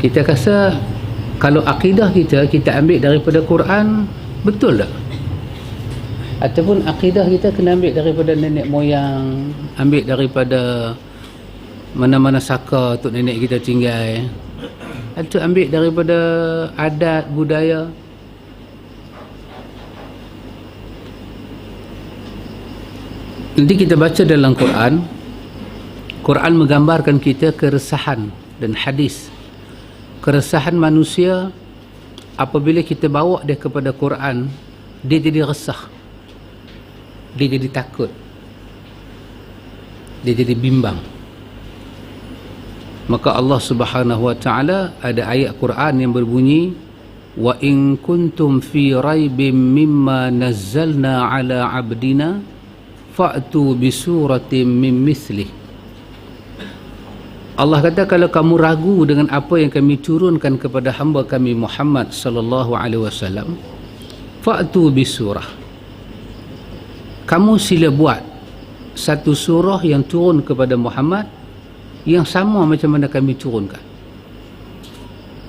Kita rasa kalau akidah kita ambil daripada Quran, betul tak? Ataupun akidah kita kena ambil daripada nenek moyang, ambil daripada mana-mana saka tok nenek kita tinggal, atau ambil daripada adat budaya. Nanti kita baca dalam Quran, Quran menggambarkan kita keresahan dan hadis. Keresahan manusia apabila kita bawa dia kepada Quran, dia jadi resah, dia jadi takut, dia jadi bimbang. Maka Allah Subhanahu wa taala ada ayat Quran yang berbunyi, wa in kuntum fi raibim mimma nazzalna ala abdina fa'tu bi suratin min mithlih. Allah kata, kalau kamu ragu dengan apa yang kami turunkan kepada hamba kami Muhammad sallallahu alaihi wasallam, fa'tu bi surah, kamu sila buat satu surah yang turun kepada Muhammad yang sama macam mana kami turunkan.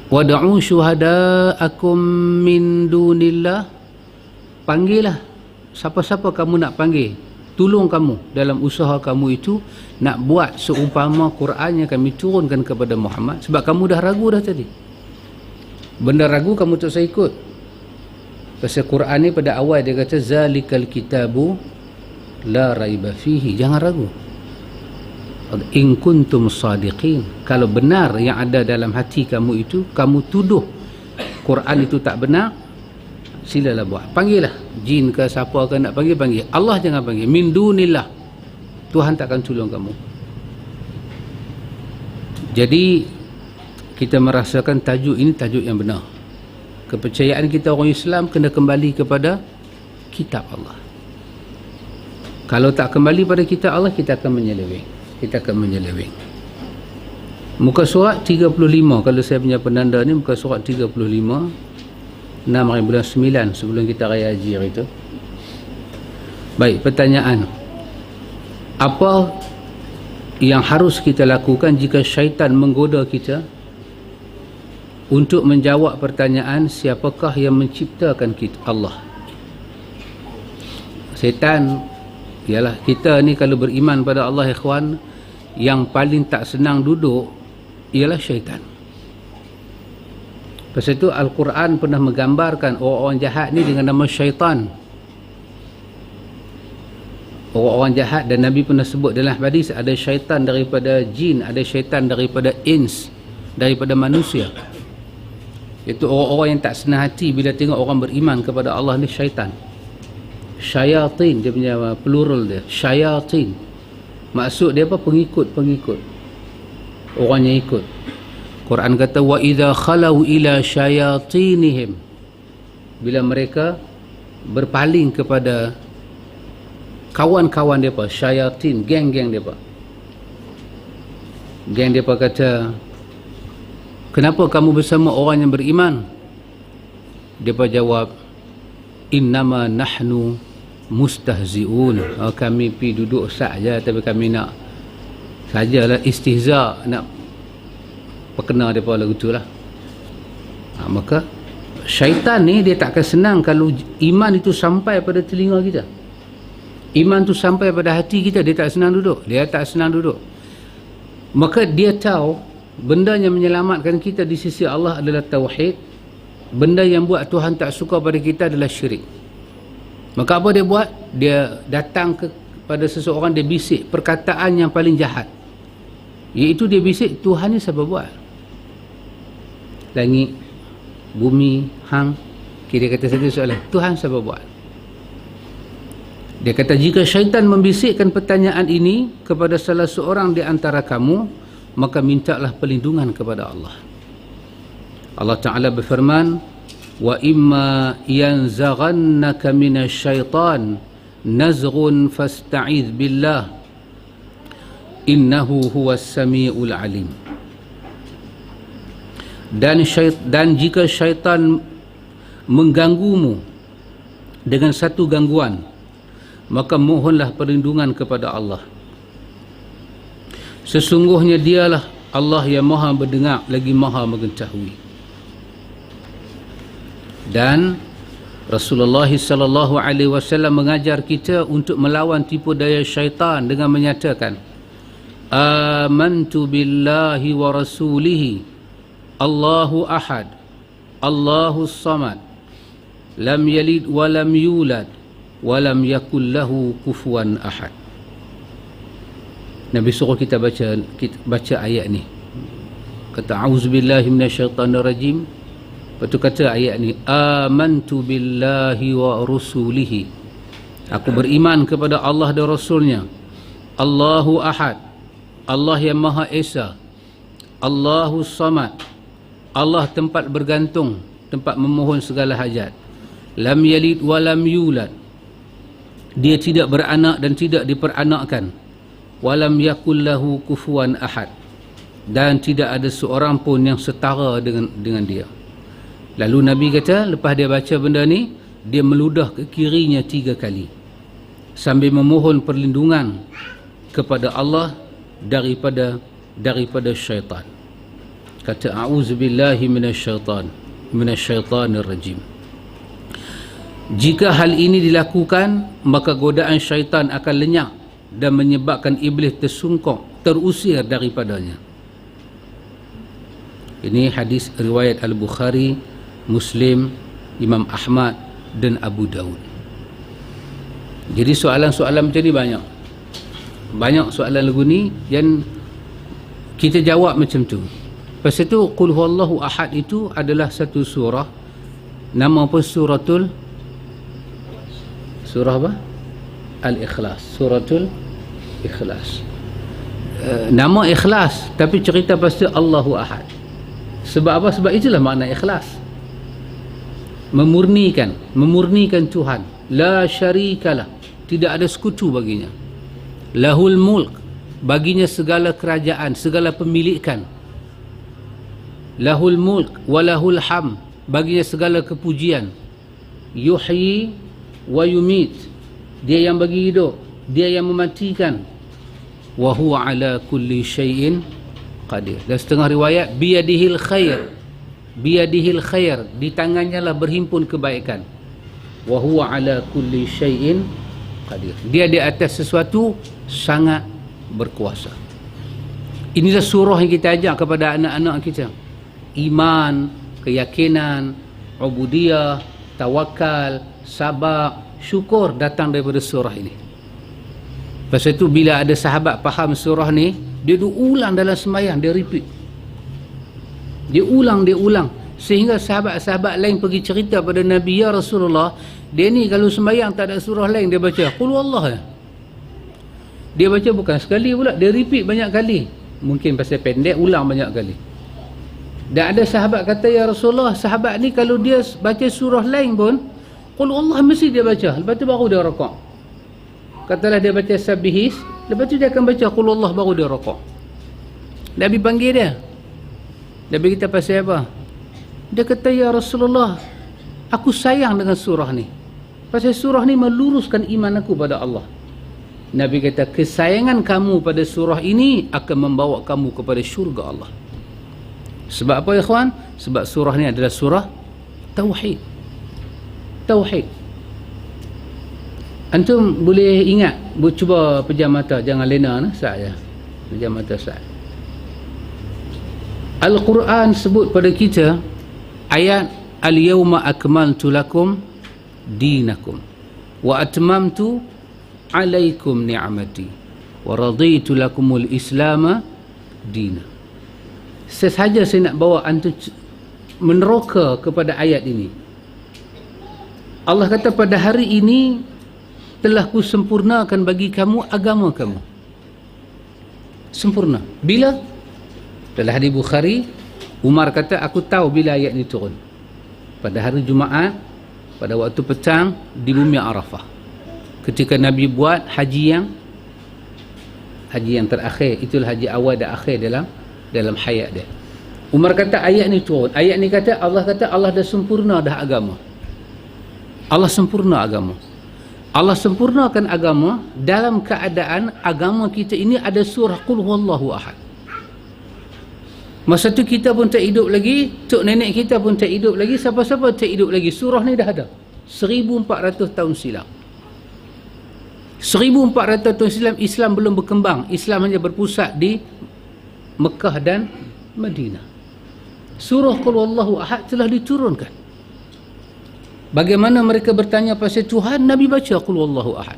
Wad'u syuhada'akum min dunillah, panggillah siapa-siapa kamu nak panggil, tolong kamu dalam usaha kamu itu nak buat seumpama Quran yang kami turunkan kepada Muhammad. Sebab kamu dah ragu dah tadi, benda ragu kamu tak usah ikut. Pasal Quran ni pada awal dia kata zalikal kitabu la raiba fihi, jangan ragu. In kuntum sadiqin, kalau benar yang ada dalam hati kamu itu, kamu tuduh Quran itu tak benar, silalah buat. Panggillah jin ke siapa ke nak panggil, panggil. Allah jangan panggil. Min dunillah, Tuhan takkan tolong kamu. Jadi kita merasakan tajuk ini tajuk yang benar. Kepercayaan kita orang Islam kena kembali kepada kitab Allah. Kalau tak kembali pada kitab Allah, kita akan menyeleweng. Muka surat 35, kalau saya punya penanda ni, muka surat 35, 6 hari bulan 9 sebelum kita raya haji hari itu. Baik, pertanyaan, apa yang harus kita lakukan jika syaitan menggoda kita untuk menjawab pertanyaan siapakah yang menciptakan kita? Allah. Syaitan ialah kita ni kalau beriman pada Allah, ikhwan, yang paling tak senang duduk ialah syaitan. Pasal itu Al-Quran pernah menggambarkan orang-orang jahat ni dengan nama syaitan. Orang-orang jahat, dan Nabi pernah sebut dalam hadis, ada syaitan daripada jin, ada syaitan daripada ins, daripada manusia. Itu orang-orang yang tak senang hati bila tengok orang beriman kepada Allah ni syaitan. Syayatin, dia punya plural dia, syayatin. Maksud dia apa? Pengikut. Orang yang ikut. Quran kata wa idza khalau ila syayatinihim, bila mereka berpaling kepada kawan-kawan depa, syayatin, geng-geng depa. Geng depa kata, kenapa kamu bersama orang yang beriman? Depa jawab, innama nahnu mustahzi'un, kami pi duduk saja, tapi kami nak sajalah istihza, nak perkena mereka lagu tu lah. Maka syaitan ni dia takkan senang kalau iman itu sampai pada telinga kita, iman tu sampai pada hati kita, dia tak senang duduk. Maka dia tahu benda yang menyelamatkan kita di sisi Allah adalah tauhid, benda yang buat Tuhan tak suka pada kita adalah syirik. Maka apa dia buat? Dia datang kepada seseorang, dia bisik perkataan yang paling jahat, iaitu dia bisik, Tuhan ni siapa buat? Langit, bumi, hang. Dia kata satu soalan, Tuhan siapa buat? Dia kata, jika syaitan membisikkan pertanyaan ini kepada salah seorang di antara kamu, maka mintalah perlindungan kepada Allah. Allah Ta'ala berfirman, wa imma yanzaghannaka minasyaitan nazghun fasta'idz billah innahu huwas samiul alim. Dan jika syaitan mengganggumu dengan satu gangguan, maka mohonlah perlindungan kepada Allah. Sesungguhnya dialah Allah yang maha mendengar lagi maha mengetahui. Dan Rasulullah sallallahu alaihi wasallam mengajar kita untuk melawan tipu daya syaitan dengan menyatakan, amantu billahi wa rasulihi Allahu ahad Allahu samad lam yalid wa lam yulad wa lam yakul lahu kufuwan ahad. Nabi suruh kita baca ayat ni. Kata auzubillahi minasyaitanir rajim. Lepas tu kata ayat ni, amantu billahi wa rusulihi. Aku beriman kepada Allah dan Rasulnya. Allahu ahad, Allah yang Maha Esa. Allahu samad, Allah tempat bergantung, tempat memohon segala hajat. Lam yalid wa lam yulad, dia tidak beranak dan tidak diperanakkan. Walam yakul lahu kufuwan ahad, dan tidak ada seorang pun yang setara dengan dia. Lalu Nabi kata, lepas dia baca benda ni, dia meludah ke kirinya 3 kali sambil memohon perlindungan kepada Allah daripada syaitan. Kata a'udzubillahi minasyaitanir rajim. Jika hal ini dilakukan, maka godaan syaitan akan lenyap dan menyebabkan iblis tersungkuk, terusir daripadanya. Ini hadis riwayat Al-Bukhari, Muslim, Imam Ahmad dan Abu Daud. Jadi soalan-soalan macam ni banyak. Banyak soalan lagu ni yang kita jawab macam tu. Lepas itu Qul huwallahu ahad itu adalah satu surah. Nama apa? Surah apa? Al-Ikhlas. Suratul Ikhlas. Nama Ikhlas, tapi cerita pasti Allahu Ahad. Sebab apa? Sebab itulah makna ikhlas. Memurnikan Tuhan. La syarikalah, tidak ada sekutu baginya. Lahul mulk, baginya segala kerajaan, segala pemilikan. Lahul mulk walahul ham, baginya segala kepujian. Yuhyi wa yumit, dia yang bagi hidup, dia yang mematikan. Wa huwa ala kulli syai'in qadir. Dan setengah riwayat biyadihil khair, biyadihil khair, di tangannya lah berhimpun kebaikan. Wa huwa ala kulli syai'in qadir, dia di atas sesuatu sangat berkuasa. Inilah surah yang kita ajak kepada anak-anak kita. Iman, keyakinan, ubudiyah, tawakal, sabar, syukur datang daripada surah ini. Lepas itu bila ada sahabat faham surah ni, dia ulang dalam sembahyang, dia repeat. Dia ulang sehingga sahabat-sahabat lain pergi cerita pada Nabi, ya Rasulullah, dia ni kalau sembahyang tak ada surah lain dia baca qul huwallah ya. Dia baca bukan sekali pula, dia repeat banyak kali. Mungkin pasal pendek, ulang banyak kali. Dan ada sahabat kata, ya Rasulullah, sahabat ni kalau dia baca surah lain pun qul huwallah mesti dia baca, lepas tu baru dia rakaat. Katalah dia baca sabihis, lepas tu dia akan baca qul huwallah baru dia rakaat. Nabi panggil dia. Nabi kita pasal apa? Dia kata, ya Rasulullah, aku sayang dengan surah ni. Pasal surah ni meluruskan iman aku pada Allah. Nabi kata, kesayangan kamu pada surah ini akan membawa kamu kepada syurga Allah. Sebab apa, ikhwan? Sebab surah ni adalah surah Tauhid. Tauhid. Antum boleh ingat, cuba pejam mata, jangan lena saya. Pejam mata saya. Al-Quran sebut pada kita ayat al-yawma akmaltu lakum dinakum wa atmamtu alaikum ni'mati wa raditu lakumul islama dina. Sesaja saya nak bawa antum meneroka kepada ayat ini. Allah kata, pada hari ini telah ku sempurnakan bagi kamu agama kamu. Sempurna. Bila? Dalam hadis Bukhari, Umar kata, aku tahu bila ayat ini turun. Pada hari Jumaat, pada waktu petang di bumi Arafah. Ketika Nabi buat haji yang terakhir, itulah haji awal dan akhir dalam hayat dia. Umar kata ayat ni turun. Ayat ni kata Allah dah sempurna dah agama. Allah sempurna agama. Allah sempurnakan agama dalam keadaan agama kita ini ada surah Qul huwallahu ahad. Masa tu kita pun tak hidup lagi, tok nenek kita pun tak hidup lagi, siapa-siapa tak hidup lagi. Surah ni dah ada 1400 tahun silam. 1400 tahun silam Islam belum berkembang. Islam hanya berpusat di Mekah dan Madinah. Surah Qul Huwallahu Ahad telah diturunkan. Bagaimana mereka bertanya pasal Tuhan, Nabi baca Qul Huwallahu Ahad.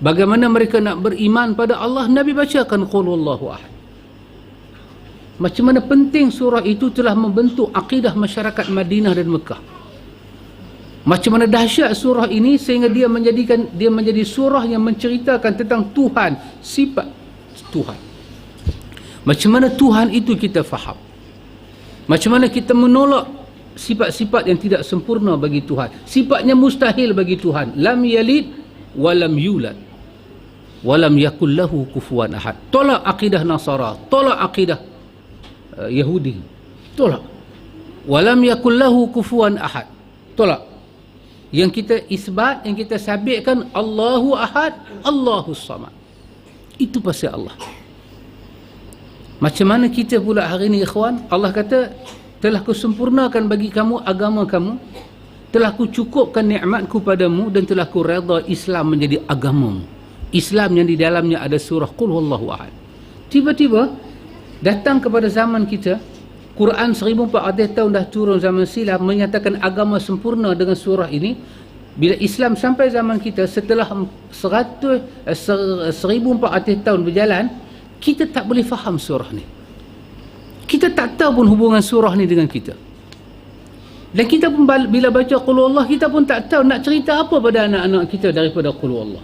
Bagaimana mereka nak beriman pada Allah, Nabi bacakan Qul Huwallahu Ahad. Macam mana penting surah itu telah membentuk akidah masyarakat Madinah dan Mekah. Macam mana dahsyat surah ini sehingga dia menjadi surah yang menceritakan tentang Tuhan, sifat Tuhan. Macam mana Tuhan itu kita faham. Macam mana kita menolak sifat-sifat yang tidak sempurna bagi Tuhan. Sifatnya mustahil bagi Tuhan. Lam yalid wa lam yulad wa lam yakul lahu kufuwan ahad. Tolak akidah Nasara, tolak akidah Yahudi, tolak. Wa lam yakul lahu kufuwan ahad, tolak. Yang kita isbat, yang kita sabitkan, Allahu Ahad, Allahus Samad. Itu pasal Allah. Macam mana kita pula hari ini, ikhwan? Allah kata, telah kusempurnakan bagi kamu agama kamu, telah kucukupkan nikmatku padamu, dan telah kureda Islam menjadi agamamu. Islam yang di dalamnya ada surah Qul Huwallahu Ahad. Tiba-tiba datang kepada zaman kita, Quran 1400 tahun dah turun zaman silam, menyatakan agama sempurna dengan surah ini. Bila Islam sampai zaman kita, setelah 1400 tahun berjalan, kita tak boleh faham surah ni. Kita tak tahu pun hubungan surah ni dengan kita. Dan kita pun bila baca Qul Huwallah, kita pun tak tahu nak cerita apa pada anak-anak kita daripada Qul Huwallah.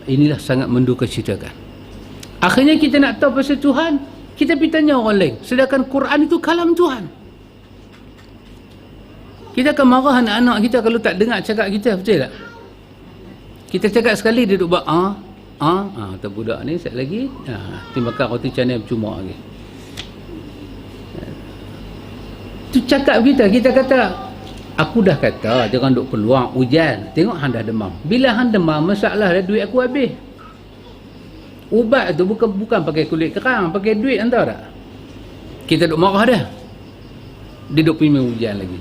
Inilah sangat mendukacitakan. Akhirnya kita nak tahu pasal Tuhan, kita pergi tanya orang lain. Sedangkan Quran itu kalam Tuhan. Kita akan marah anak-anak kita kalau tak dengar cakap kita, betul tak? Kita cakap sekali, dia duduk buat tak budak ni sekali lagi dia makan roti canai percuma lagi. Tu cakap kita kata, aku dah kata jangan duk peluang hujan, tengok hang dah demam. Bila hang demam, masalah dah duit aku habis. Ubat tu bukan pakai kulit kerang, pakai duit, anda tahu tak? Kita duk marah dah, dia duk pergi hujan lagi.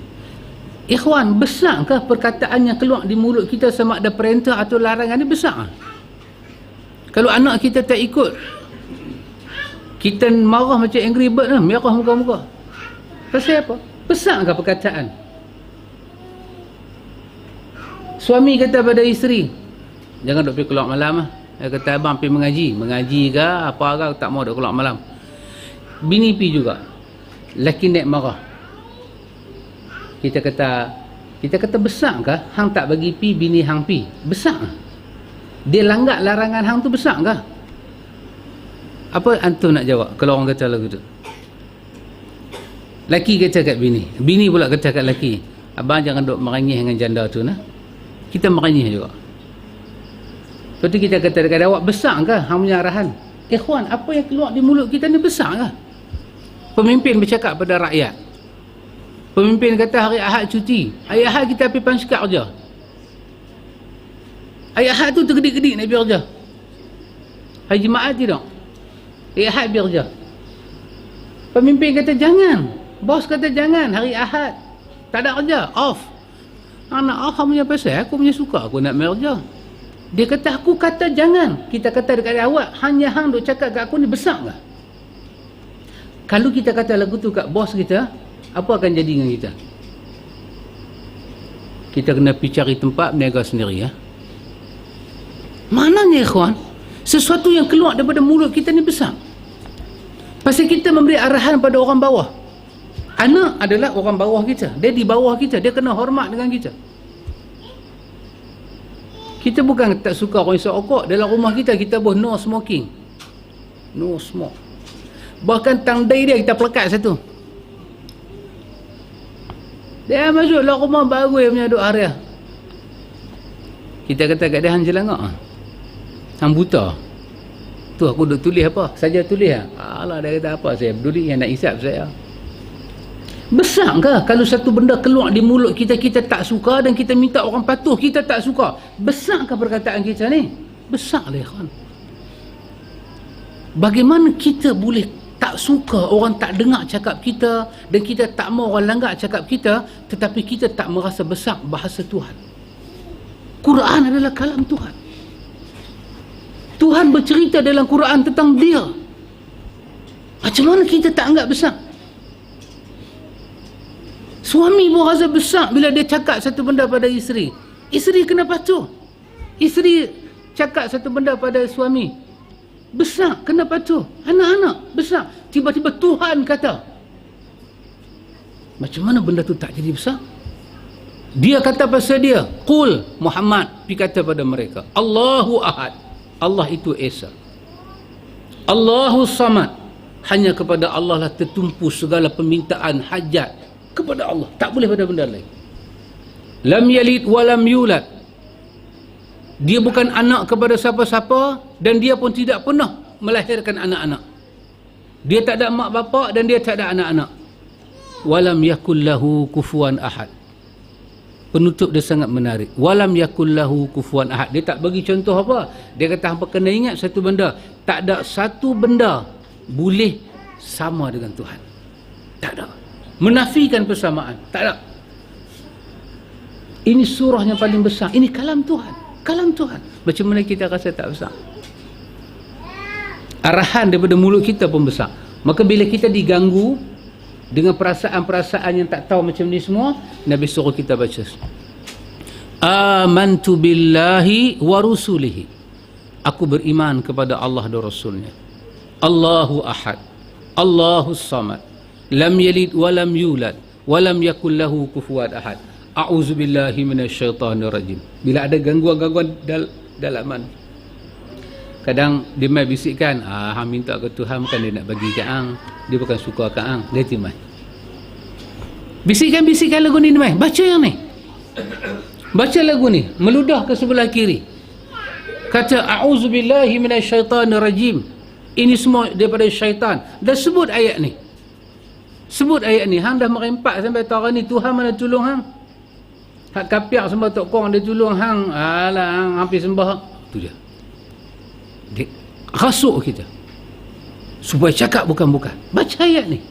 Ikhwan, besarkah perkataan yang keluar di mulut kita sama ada perintah atau larangan ni? Besar. Kalau anak kita tak ikut, kita marah macam Angry Bird lah, merah muka-muka. Pasal apa? Besarkah perkataan? Suami kata pada isteri, jangan duk pergi keluar malam lah. Dia kata, abang pergi mengaji ke apa ke, tak mau duk keluar malam. Bini pergi juga, laki naik marah. Kita kata besarkah hang tak bagi pi, bini hang pi? Besar. Dia langgar larangan hang tu, besarkah? Apa antum nak jawab kalau orang kata lagu tu? Laki kata kat bini, bini pula kata kat laki, abang jangan duk merengih dengan janda tu nah. Kita merengih juga. Lepas tu kita kata dekat awak, besarkah hang punya arahan? Ikhwan, apa yang keluar di mulut kita ni besarkah? Pemimpin bercakap pada rakyat. Pemimpin kata hari Ahad cuti, hari Ahad kita pergi panskap kerja. Hari Ahad tu tergedik-gedik nak pergi kerja. Hari Jumaat tidak, hari Ahad pergi kerja. Pemimpin kata jangan, bos kata jangan, hari Ahad tak ada kerja, off. Anak off punya pasal, aku punya suka, aku nak pergi kerja. Dia kata aku kata jangan. Kita kata dekat awak, hanya hang duk cakap kat aku ni, besar ke? Kalau kita kata lagu tu kat bos kita, apa akan jadi dengan kita? Kita kena pergi cari tempat berniaga sendiri ya. Mananya ikhwan, sesuatu yang keluar daripada mulut kita ni besar. Pasal kita memberi arahan pada orang bawah. Anak adalah orang bawah kita, dia di bawah kita, dia kena hormat dengan kita. Kita bukan tak suka orang isap rokok. Dalam rumah kita, kita buat no smoking, no smoke. Bahkan tandai dia kita pelekat satu. Dia masuk dalam rumah baru punya duk area. Kita kata kat dia, hang jelangak, hang buta. Tu aku duk tulis apa? Saja tulis lah. Alah, dia kata apa, saya peduli yang nak isap saya. Besar ke kalau satu benda keluar di mulut kita, kita tak suka dan kita minta orang patuh, kita tak suka? Besar ke perkataan kita ni? Besar lah, ikhwan. Bagaimana kita boleh tak suka orang tak dengar cakap kita, dan kita tak mau orang langgar cakap kita, tetapi kita tak merasa besar bahasa Tuhan. Quran adalah kalam Tuhan. Tuhan bercerita dalam Quran tentang dia. Macam mana kita tak anggap besar? Suami pun rasa besar bila dia cakap satu benda pada isteri. Isteri kena patuh. Isteri cakap satu benda pada suami, besar, kena patuh. Anak-anak besar. Tiba-tiba Tuhan kata. Macam mana benda tu tak jadi besar? Dia kata pasal dia, Qul Muhammad, pergi kata pada mereka, Allahu Ahad, Allah itu Esa. Allahu Samad, hanya kepada Allah lah tertumpu segala permintaan hajat, kepada Allah, tak boleh pada benda lain. Lam yalid wa lam yulad, dia bukan anak kepada siapa-siapa, dan dia pun tidak pernah melahirkan anak-anak. Dia tak ada mak bapak, dan dia tak ada anak-anak. Walam yakul lahu kufuwan ahad. Penutup dia sangat menarik. Walam yakul lahu kufuwan ahad. Dia tak bagi contoh apa. Dia kata hampa kena ingat satu benda, tak ada satu benda boleh sama dengan Tuhan. Tak ada. Menafikan persamaan, tak ada. Ini surah yang paling besar. Ini kalam Tuhan. Kalam Tuhan. Macam mana kita rasa tak besar? Arahan daripada mulut kita pun besar. Maka bila kita diganggu dengan perasaan-perasaan yang tak tahu macam ni semua, Nabi suruh kita baca, amantu billahi wa rusulihi, aku beriman kepada Allah dan Rasulnya. Allahu Ahad, Allahu Samad, lam yalid wa lam yulad wa lam yakul lahu kufuwan ahad. A'udzubillahi minasyaitanir rajim. Bila ada gangguan-gangguan dalaman, kadang dia mai bisikkan, hang minta ke Tuhan bukan dia nak bagi ke hang, dia bukan suka ke hang, dia timai. Bisikkan lagu ni mai, baca yang ni. Baca lagu ni, meludah ke sebelah kiri. Kata a'udzubillahi minasyaitanir rajim. Ini semua daripada syaitan. Dan sebut ayat ni. Sebut ayat ni. Hang dah merempak sampai tahun ni, Tuhan mana tolong hang? Hak kapiak sembah tok kong dia tolong hang. Alah hang hampir sembah. Tu dia. Dia rasuk kita. Supaya cakap bukan-bukan. Baca ayat ni.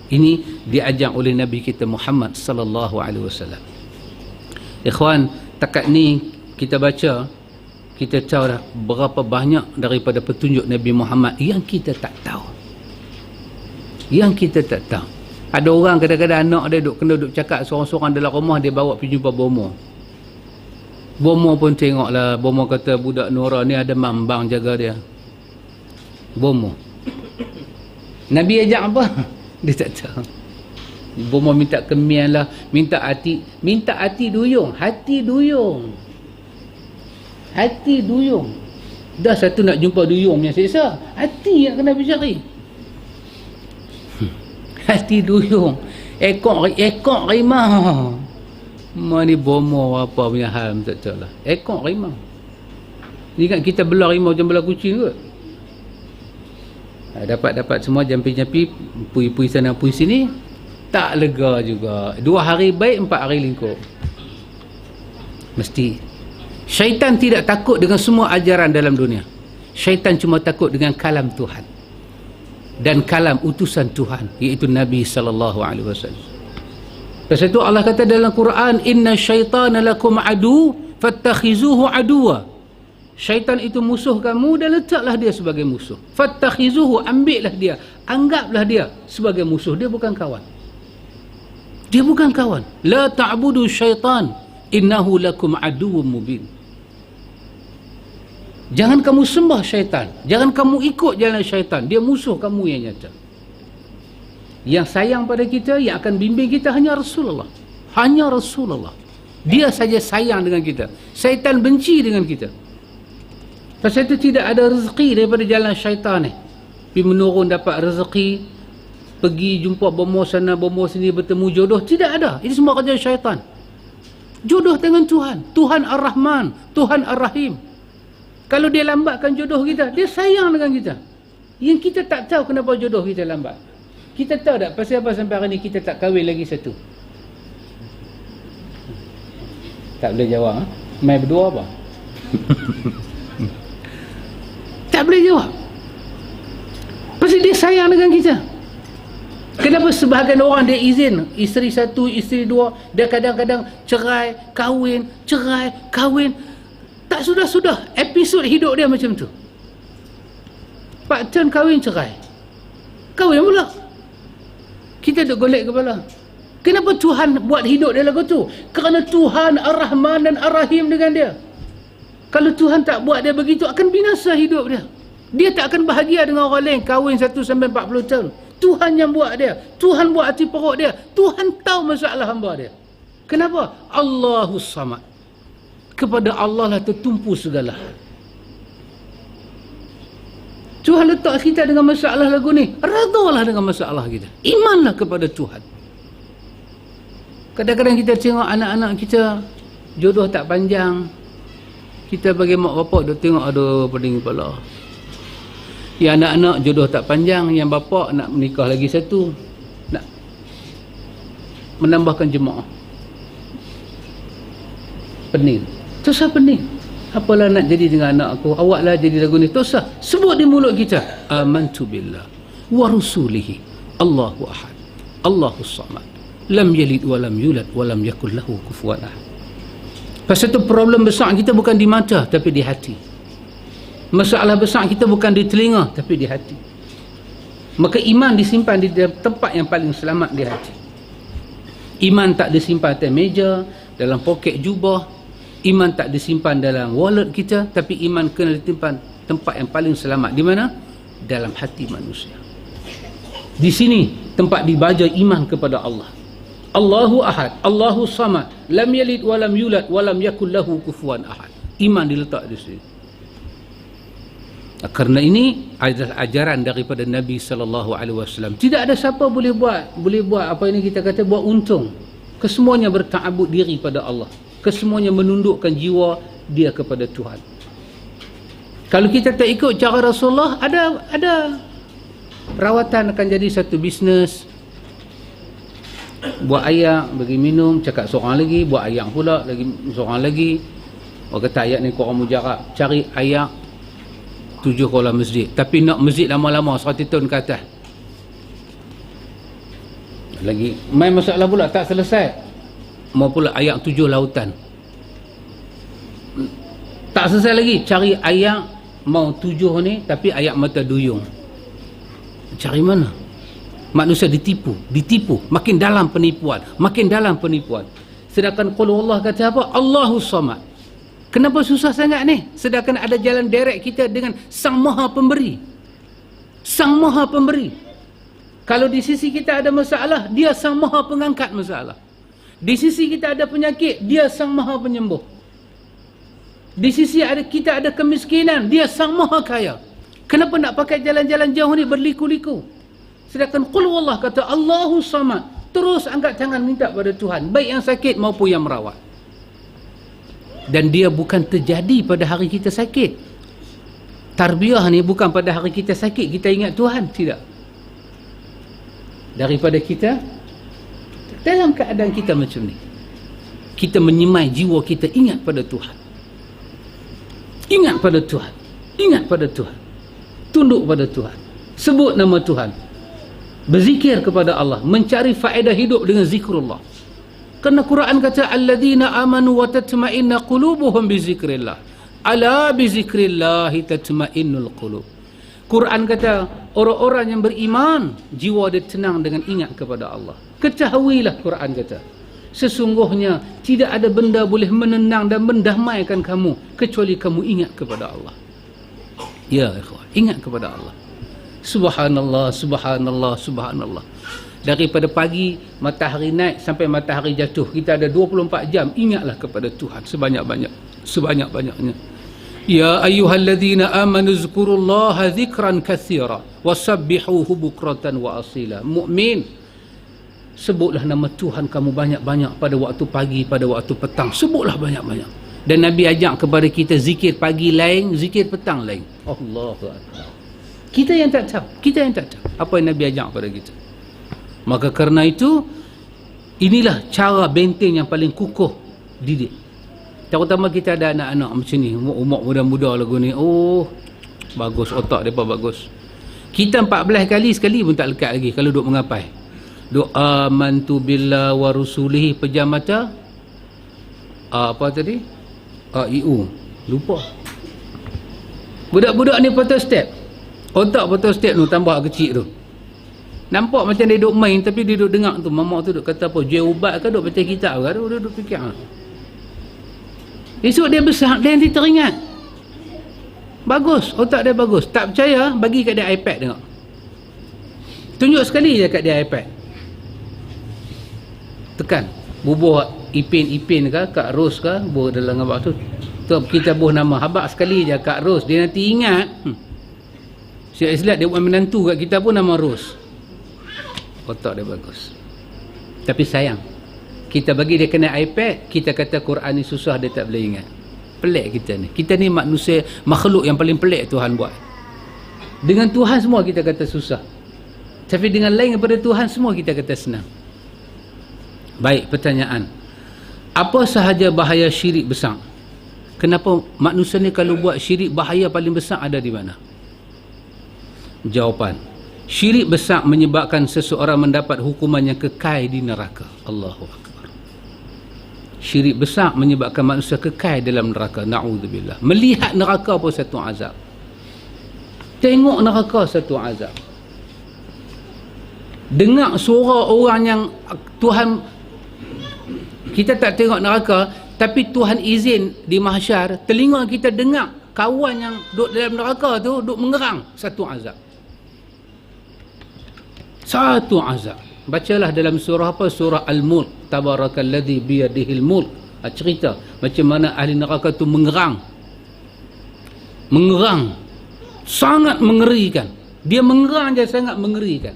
Ini diajar oleh Nabi kita Muhammad sallallahu alaihi wasallam. Ikhwan, takat ni kita baca, kita tahu dah berapa banyak daripada petunjuk Nabi Muhammad yang kita tak tahu. Yang kita tak tahu. Ada orang kadang-kadang anak dia kena duduk cakap seorang-seorang dalam rumah, dia bawa pergi jumpa bomo. Bomo pun tengoklah, bomo kata budak Nora ni ada mambang jaga dia. Bomo. Nabi ajak apa? Dia tak tahu. Bomo minta kemian lah, minta hati duyung, hati duyung. Hati duyung. Dah satu nak jumpa duyung punya seksa, hati yang kena bercari. Hati duyung, ekor rimau. Mana bomo apa punya hal tak tahu lah. Ekor rimau. Ni kan kita belah rimau macam belah kucing kot. Dapat semua jampi-jampi, pui-pui sana pui sini, tak lega juga. 2 hari baik, 4 hari lingkup. Mesti. Syaitan tidak takut dengan semua ajaran dalam dunia. Syaitan cuma takut dengan kalam Tuhan dan kalam utusan Tuhan, iaitu Nabi sallallahu alaihi wasallam. Pasal itu Allah kata dalam Quran, inna syaitana lakum adu fattakhizuhu aduwa. Syaitan itu musuh kamu, dan letaklah dia sebagai musuh. Fattakhizuhu, ambillah dia, anggaplah dia sebagai musuh. Dia bukan kawan. Dia bukan kawan. La ta'budu syaitan, innahu lakum aduwwum mubin. Jangan kamu sembah syaitan, jangan kamu ikut jalan syaitan, dia musuh kamu yang nyata. Yang sayang pada kita, yang akan bimbing kita hanya Rasulullah. Hanya Rasulullah. Dia saja sayang dengan kita. Syaitan benci dengan kita. Pasal itu tidak ada rezeki daripada jalan syaitan ni. Pergi menurun dapat rezeki, pergi jumpa bomo sana bomo sini, bertemu jodoh, tidak ada. Ini semua kerja syaitan. Jodoh dengan Tuhan. Tuhan Ar-Rahman, Tuhan Ar-Rahim. Kalau dia lambatkan jodoh kita, dia sayang dengan kita. Yang kita tak tahu kenapa jodoh kita lambat. Kita tahu tak pasal apa sampai hari ni kita tak kahwin lagi satu? Tak boleh jawab. Mai berdua apa? Tak boleh jawab. Pasal dia sayang dengan kita. Kenapa sebahagian orang dia izin isteri satu, isteri dua, dia kadang-kadang cerai, kahwin, cerai, kahwin. Tak sudah-sudah episod hidup dia macam tu. Pak turn kahwin, cerai, kahwin pula. Kita duk golek kepala. Kenapa Tuhan buat hidup dia lagu tu? Kerana Tuhan Ar-Rahman dan Ar-Rahim dengan dia. Kalau Tuhan tak buat dia begitu, akan binasa hidup dia. Dia tak akan bahagia dengan orang lain kahwin 1 sampai 40 tahun. Tuhan yang buat dia. Tuhan buat hati perut dia. Tuhan tahu masalah hamba dia. Kenapa? Allahus Samad. Kepada Allah lah tertumpu segala hal. Tuhan letak kita dengan masalah lagu ni. Redhalah dengan masalah kita. Imanlah kepada Tuhan. Kadang-kadang kita tengok anak-anak kita jodoh tak panjang. Kita bagi mak bapak duk tengok, aduh pening kepala. Yang anak-anak jodoh tak panjang, yang bapa nak menikah lagi satu, nak menambahkan jemaah. Pening. Tosah pening. Apalah nak jadi dengan anak aku, awaklah jadi lagu ni. Tosah. Sebut di mulut kita. Amantu billah wa rusulihi. Allahu ahad. Allahus samad. Lam yalid wa lam yulad wa lam yakul lahu kufuwan ahad. Pasal tu problem besar kita bukan di mata tapi di hati. Masalah besar kita bukan di telinga tapi di hati. Maka iman disimpan di tempat yang paling selamat, di hati. Iman tak disimpan atas meja, dalam poket jubah. Iman tak disimpan dalam wallet kita, tapi iman kena disimpan tempat yang paling selamat. Di mana? Dalam hati manusia. Di sini tempat dibaca iman kepada Allah. Allahu ahad, Allahu samad, lam yalid wa lam yulad wa lam yakul lahu kufuwan ahad. Iman diletak di sini. Kerana ini adalah ajaran daripada Nabi SAW. Tidak ada siapa boleh buat apa ini kita kata buat untung. Kesemuanya berta'abud diri pada Allah. Kesemuanya menundukkan jiwa dia kepada Tuhan. Kalau kita tak ikut cara Rasulullah, ada rawatan akan jadi satu bisnes. Buat ayak, bagi minum, cakap seorang lagi, buat ayak pula, lagi seorang lagi. Orang kata ayak ni korang mujarab, cari ayak 7 kolam masjid, tapi nak masjid lama-lama 100 tahun ke atas. Lagi main masalah pula tak selesai, mau pula ayak 7 lautan. Tak selesai lagi, cari ayak mau 7 ni tapi ayak mata duyung. Cari mana? Manusia ditipu, makin dalam penipuan. Sedangkan qul Allah kata apa? Allahus samad. Kenapa susah sangat ni? Sedangkan ada jalan direct kita dengan Sang Maha Pemberi. Sang Maha Pemberi. Kalau di sisi kita ada masalah, dia Sang Maha Pengangkat masalah. Di sisi kita ada penyakit, dia Sang Maha Penyembuh. Di sisi kita ada kemiskinan, dia Sang Maha Kaya. Kenapa nak pakai jalan-jalan jauh ni berliku-liku? Sedangkan qul Allah kata Allahus samad. Terus angkat tangan minta pada Tuhan, baik yang sakit maupun yang merawat. Dan dia bukan terjadi pada hari kita sakit. Tarbiyah ni bukan pada hari kita sakit kita ingat Tuhan, tidak. Daripada kita dalam keadaan kita macam ni, kita menyemai jiwa kita ingat pada Tuhan. Ingat pada Tuhan. Ingat pada Tuhan. Tunduk pada Tuhan. Sebut nama Tuhan. Berzikir kepada Allah, mencari faedah hidup dengan zikrullah. Kerana Quran kata alladzina amanu wa tatma'inna qulubuhum bi zikrillah. Ala bi zikrillah tatma'innul qulub. Quran kata orang-orang yang beriman jiwa dia tenang dengan ingat kepada Allah. Ketahuilah, Quran kata, sesungguhnya tidak ada benda boleh menenang dan mendamaikan kamu kecuali kamu ingat kepada Allah. Ya ikhwan, ingat kepada Allah. Subhanallah, subhanallah, subhanallah. Daripada pagi matahari naik sampai matahari jatuh, kita ada 24 jam, ingatlah kepada Tuhan sebanyak-banyaknya. Ya ayyuhalladzina amanu zkurullaha dzikran katsira wasabbihuhu bukratan wa asila. Mukmin, sebutlah nama Tuhan kamu banyak-banyak pada waktu pagi, pada waktu petang. Sebutlah banyak-banyak. Dan Nabi ajak kepada kita zikir pagi lain, zikir petang lain. Allahu akbar. Kita yang tak tahu apa yang Nabi ajak kepada kita. Maka kerana itu, inilah cara benteng yang paling kukuh didik. Terutama kita ada anak-anak macam ni, umur muda-muda lagu ni. Oh, bagus otak mereka bagus. Kita 14 kali, sekali pun tak lekat lagi kalau duk mengapai. Duk amantu billah wa rusulihi, pejam mata. Apa tadi? AIU. Lupa. Budak-budak ni patah step. Otak patah step tu tambah kecil tu. Nampak macam dia duk main, tapi dia duk dengar tu. Mamak tu duk kata apa? Jual ubat ke, duk baca kitab ke? Dia duk fikir. Esok dia besar, dia nanti teringat. Bagus, otak dia bagus. Tak percaya, bagi kat dia iPad tengok. Tunjuk sekali je kat dia iPad. Tekan. Bubuh Ipin ke, Kak Ros ke, bubuh dalam abang tu. Tu kita bubuh nama. Habak sekali je Kak Ros. Dia nanti ingat. Syekh Islam dia buat menantu kat kita pun nama Ros. Otak dia bagus. Tapi sayang, kita bagi dia kena iPad, kita kata Quran ni susah, dia tak boleh ingat. Pelik kita ni. Kita ni manusia, makhluk yang paling pelik Tuhan buat. Dengan Tuhan semua kita kata susah, tapi dengan lain daripada Tuhan semua kita kata senang. Baik, pertanyaan, apa sahaja bahaya syirik besar? Kenapa manusia ni kalau buat syirik, bahaya paling besar ada di mana? Jawapan, syirik besar menyebabkan seseorang mendapat hukuman yang kekal di neraka. Allahu Akbar. Syirik besar menyebabkan manusia kekal dalam neraka. Na'udzubillah. Melihat neraka pun satu azab. Tengok neraka satu azab. Dengar suara orang yang Tuhan, kita tak tengok neraka, tapi Tuhan izin di mahsyar, telinga kita dengar kawan yang duduk dalam neraka tu duduk mengerang, satu azab. Satu azab. Bacalah dalam surah apa? Surah Al-Mulk. Tabarakalladzi biyadihil mulk. Cerita macam mana ahli neraka tu mengerang. Mengerang. Sangat mengerikan. Dia mengerang je sangat mengerikan.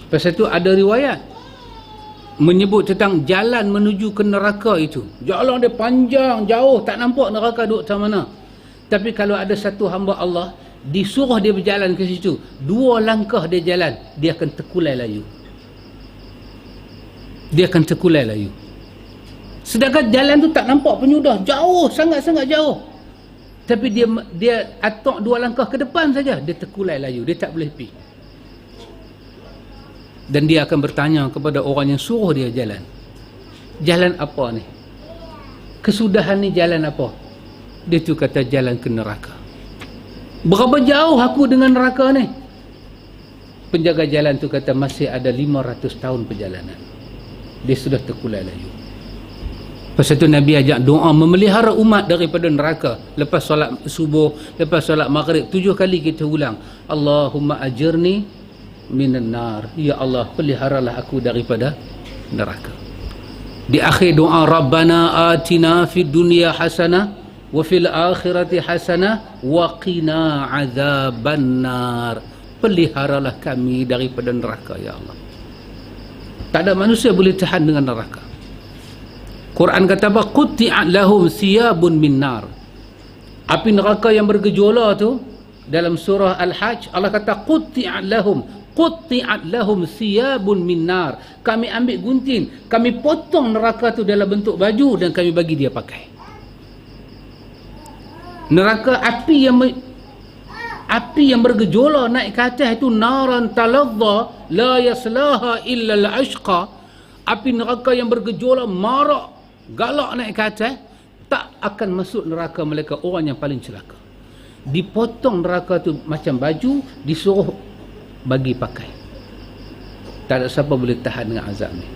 Pasal tu ada riwayat menyebut tentang jalan menuju ke neraka itu. Jalan dia panjang, jauh, tak nampak neraka duduk macam mana. Tapi kalau ada satu hamba Allah disuruh dia berjalan ke situ, 2 langkah dia jalan, dia akan terkulai layu. Dia akan terkulai layu. Sedangkan jalan tu tak nampak penyudah, jauh, sangat-sangat jauh. Tapi dia atok 2 langkah ke depan saja, dia terkulai layu, dia tak boleh pergi. Dan dia akan bertanya kepada orang yang suruh dia jalan, jalan apa ni? Kesudahan ni jalan apa? Dia tu kata jalan ke neraka. Berapa jauh aku dengan neraka ni? Penjaga jalan tu kata masih ada 500 tahun perjalanan. Dia sudah terkulai layu. Pasal tu Nabi ajak doa memelihara umat daripada neraka. Lepas solat subuh, lepas solat maghrib, 7 kali kita ulang, Allahumma ajirni minan nar. Ya Allah, peliharalah aku daripada neraka. Di akhir doa, Rabbana atina fid dunya hasanah wa fil akhirati hasanah wa qina azabannar. Peliharalah kami daripada neraka ya Allah. Tak ada manusia boleh tahan dengan neraka. Quran kata apa? Qutti'at lahum thiyabun min nar. Api neraka yang bergejolak tu dalam surah Al-Hajj, Allah kata qutti'at lahum thiyabun min nar. Kami ambil gunting, kami potong neraka tu dalam bentuk baju dan kami bagi dia pakai. Neraka api yang bergejolak naik ke atas itu, naran talazza la yaslaha illa al-ashqa. Api neraka yang bergejolak marak galak naik ke atas, tak akan masuk neraka melainkan orang yang paling celaka. Dipotong neraka tu macam baju, disuruh bagi pakai. Tak ada siapa boleh tahan dengan azab ni.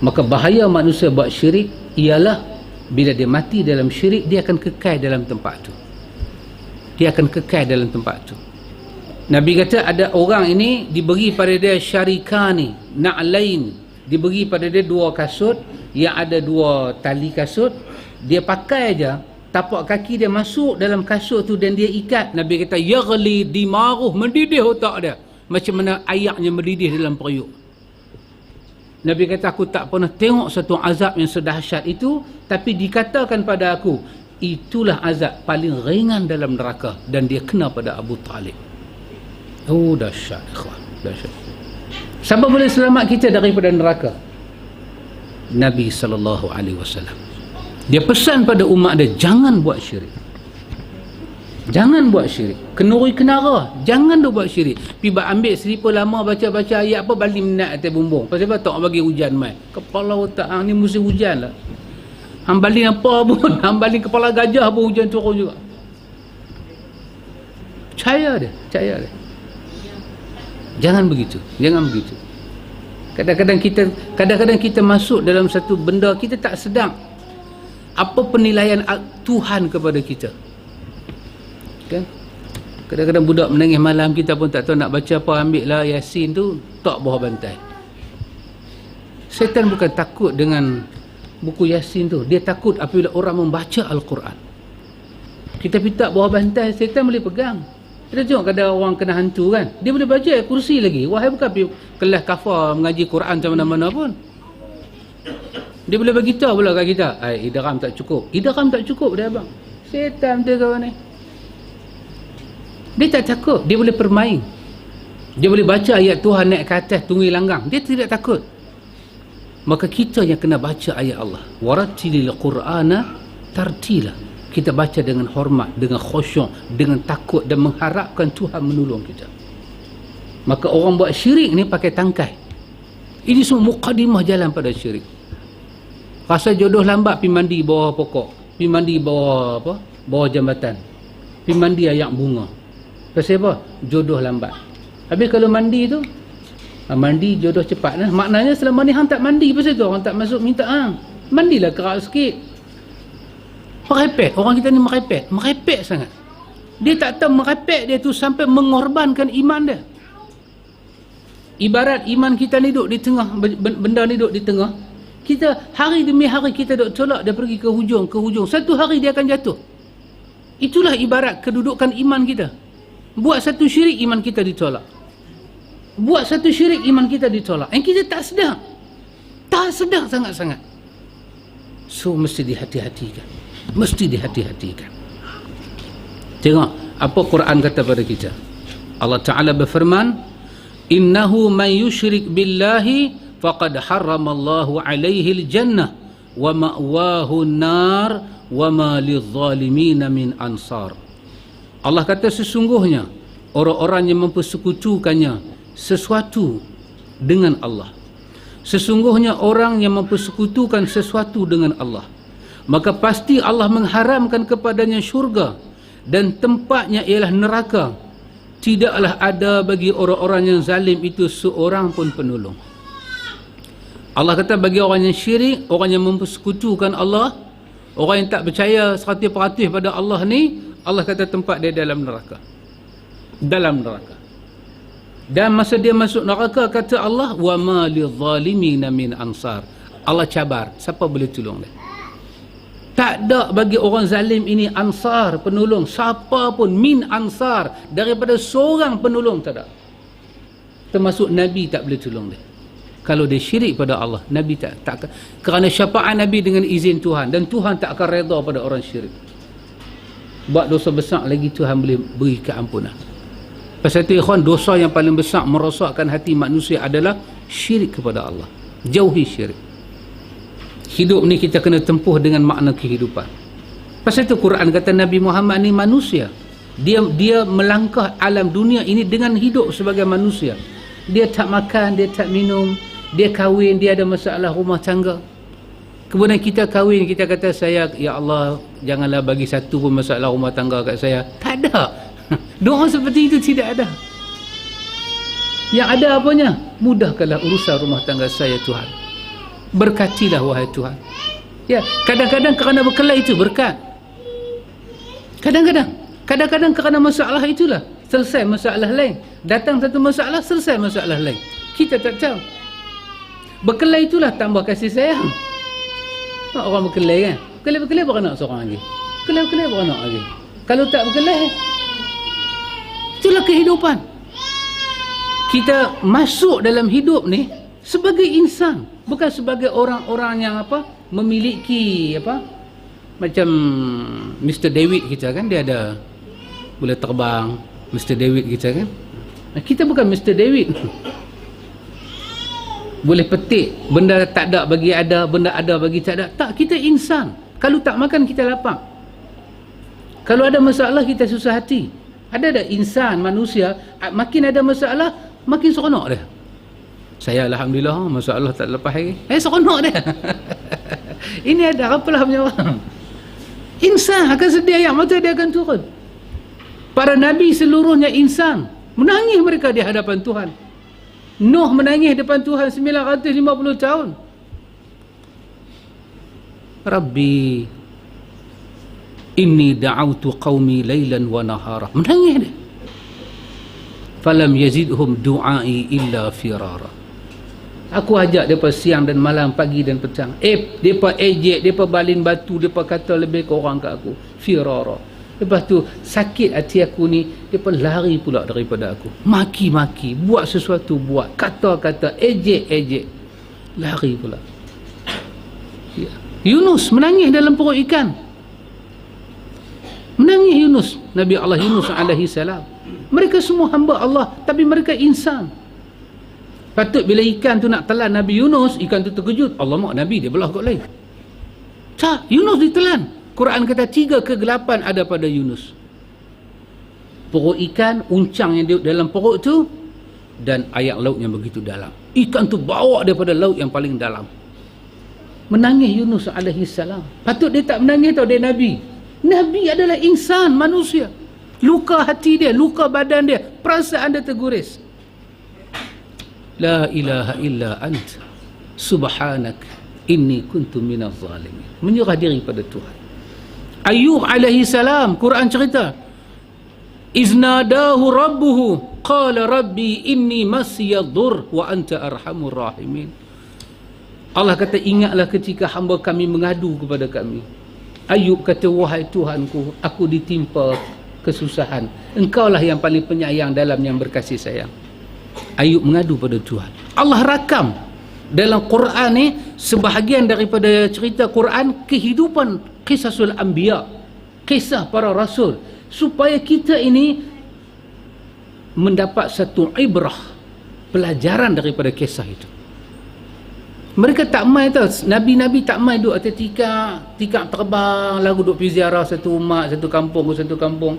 Maka bahaya manusia buat syirik ialah bila dia mati dalam syirik, dia akan kekal dalam tempat tu. Dia akan kekal dalam tempat tu. Nabi kata ada orang ini diberi pada dia syarikani, na'lain. Diberi pada dia 2 kasut yang ada 2 tali kasut. Dia pakai aja, tapak kaki dia masuk dalam kasut tu dan dia ikat. Nabi kata yaghli dimaruh, mendidih otak dia. Macam mana ayaknya mendidih dalam periuk. Nabi kata aku tak pernah tengok satu azab yang sedahsyat itu, tapi dikatakan pada aku itulah azab paling ringan dalam neraka dan dia kena pada Abu Talib. Oh dahsyat ikhwan, dahsyat. Siapa boleh selamat kita daripada neraka? Nabi SAW. Dia pesan pada umat dia jangan buat syirik. Jangan buat syirik. Kenuri kenara, jangan dah buat syirik. Pi ambil selipar lama baca-baca ayat apa balik minat atas bumbung. Pasal apa tak bagi hujan mai. Kepala otak ni musim hujan lah. Hang balik apa pun, hang balik kepala gajah pun hujan turun juga. Percaya dia. Jangan begitu. Kadang-kadang kita masuk dalam satu benda kita tak sedar apa penilaian Tuhan kepada kita. Kan? Kadang-kadang budak menangis malam, kita pun tak tahu nak baca apa, ambil lah Yasin tu, tak bawah bantai. Syaitan bukan takut dengan buku Yasin tu, dia takut apabila orang membaca Al-Quran. Kita pitak bawah bantai, syaitan boleh pegang. Kita tengok kadang orang kena hantu kan, dia boleh baca kursi lagi. Wahai bukan pergi kelas kafar mengaji Quran macam mana-mana pun, dia boleh bagi tahu pula kat kita, idgham tak cukup dia abang. Syaitan tu kawan ni, dia tak takut, dia boleh permain. Dia boleh baca ayat Tuhan naik ke atas tunggu langgang, dia tidak takut. Maka kita yang kena baca ayat Allah, warattilil qur'ana tartila. Kita baca dengan hormat, dengan khusyuk, dengan takut dan mengharapkan Tuhan menolong kita. Maka orang buat syirik ni pakai tangkai. Ini semua mukadimah jalan pada syirik. Rasa jodoh lambat, pergi mandi bawah pokok, pergi mandi bawah apa? Bawah jambatan, pergi mandi ayak bunga. Pasal apa? Jodoh lambat. Habis kalau mandi tu, mandi jodoh cepat lah. Maknanya selama ni hang tak mandi pasal tu, orang tak masuk minta hang. Mandilah kerak sikit. Merepek, orang kita ni merepek sangat. Dia tak tahu merepek dia tu sampai mengorbankan iman dia. Ibarat iman kita ni duduk di tengah, benda ni duduk di tengah. Kita hari demi hari kita duduk tolak dia pergi ke hujung. Satu hari dia akan jatuh. Itulah ibarat kedudukan iman kita. Buat satu syirik, iman kita ditolak. Yang kita tak sedar. Tak sedar sangat-sangat. So mesti dihati-hatikan. Tengok apa Quran kata pada kita. Allah Ta'ala berfirman, innahu man yushrik billahi faqad harramallahu alaihi al-jannah wa ma'wahu an-nar wa ma lidh-dhalimin min ansar. Allah kata sesungguhnya orang-orang yang mempersekutukannya sesuatu dengan Allah, sesungguhnya orang yang mempersekutukan sesuatu dengan Allah, maka pasti Allah mengharamkan kepadanya syurga dan tempatnya ialah neraka. Tidaklah ada bagi orang-orang yang zalim itu seorang pun penolong. Allah kata bagi orang yang syirik, orang yang mempersekutukan Allah, orang yang tak percaya 100% pada Allah ni, Allah kata tempat dia dalam neraka. Dan masa dia masuk neraka, kata Allah, wa ma lidh-dhalimin min ansar. Allah cabar, siapa boleh tolong dia? Tak ada bagi orang zalim ini ansar, penolong. Siapa pun min ansar, daripada seorang penolong tak ada. Termasuk Nabi tak boleh tolong dia. Kalau dia syirik pada Allah, Nabi tak kerana syafaat Nabi dengan izin Tuhan, dan Tuhan tak akan redha pada orang syirik. Buat dosa besar lagi Tuhan boleh beri keampunan. Pasal itu ikhwan, dosa yang paling besar merosakkan hati manusia adalah syirik kepada Allah. Jauhi syirik. Hidup ni kita kena tempuh dengan makna kehidupan. Pasal itu Quran kata Nabi Muhammad ni manusia. Dia melangkah alam dunia ini dengan hidup sebagai manusia. Dia tak makan, dia tak minum, dia kahwin, dia ada masalah rumah tangga. Kemudian kita kahwin, kita kata saya, ya Allah, janganlah bagi satu pun masalah rumah tangga kat saya. Tak ada. Doa seperti itu tidak ada. Yang ada apanya? Mudahkanlah urusan rumah tangga saya Tuhan. Berkatilah wahai Tuhan. Ya, kadang-kadang kerana berkelahi itu berkat. Kadang-kadang kerana masalah itulah selesai masalah lain. Datang satu masalah, selesai masalah lain. Kita tak tahu. Berkelahi itulah tambah kasih sayang. Orang berkelahi kan? Berkelahi beranak seorang lagi. Berkelahi beranak lagi. Kalau tak berkelahi, itulah kehidupan. Kita masuk dalam hidup ni sebagai insan, bukan sebagai orang-orang yang memiliki macam Mr. David kita kan, dia ada boleh terbang, Mr. David kita kan. Kita bukan Mr. David. Boleh petik benda tak ada bagi ada, benda ada bagi tak ada. Tak, kita insan. Kalau tak makan kita lapar. Kalau ada masalah kita susah hati. Ada insan, manusia, makin ada masalah, makin seronok dia. Saya Alhamdulillah, masalah tak lepas lagi. Seronok dia. Ini ada apalah punya orang. Insan akan sedia yang mata dia akan turun. Para Nabi seluruhnya insan. Menangis mereka di hadapan Tuhan. Nuh menangis depan Tuhan 950 tahun. Rabbi inni da'autu qaumi laylan wa nahara. Menangis dia. Falam yazidhum du'ai illa firara. Aku ajak mereka siang dan malam, pagi dan petang. Mereka ejek, mereka balin batu, mereka kata lebih ke orang kat aku. Firara. Lepas tu, sakit hati aku ni, mereka lari pula daripada aku. Maki-maki, buat sesuatu, buat. Kata-kata, ejek-ejek. Lari pula. Ya. Yunus menangis dalam perut ikan. Menangis Yunus. Nabi Allah Yunus alaihi salam. Mereka semua hamba Allah, tapi mereka insan. Patut bila ikan tu nak telan Nabi Yunus, ikan tu terkejut. Allah mak Nabi dia belah kot lain. Tak, Yunus ditelan. Quran kata 3 ke 8 ada pada Yunus. Perut ikan, uncang yang dalam perut tu, dan air laut yang begitu dalam. Ikan tu bawa daripada laut yang paling dalam. Menangis Yunus alaihi salam. Patut dia tak menangis tau, dia Nabi. Nabi adalah insan, manusia. Luka hati dia, luka badan dia, perasaan dia terguris. La ilaha illa ant subhanak inni kuntu minaz zalimin. Menyerah diri pada Tuhan. Ayub alaihi salam, Quran cerita, iznadahu rabbuhu qala rabbi inni masiyadhur wa anta arhamur rahimin. Allah kata, ingatlah ketika hamba kami mengadu kepada kami. Ayub kata, wahai Tuhanku, aku ditimpa kesusahan. Engkaulah yang paling penyayang dalam yang berkasih sayang. Ayub mengadu pada Tuhan. Allah rakam dalam Quran ni sebahagian daripada cerita Quran, kehidupan Qisasul Anbiya, kisah para rasul, supaya kita ini mendapat satu ibrah, pelajaran daripada kisah itu. Mereka tak main tau, Nabi-Nabi tak main duduk atas tikar terbang lalu duduk pergi ziarah satu umat, satu kampung ke satu kampung.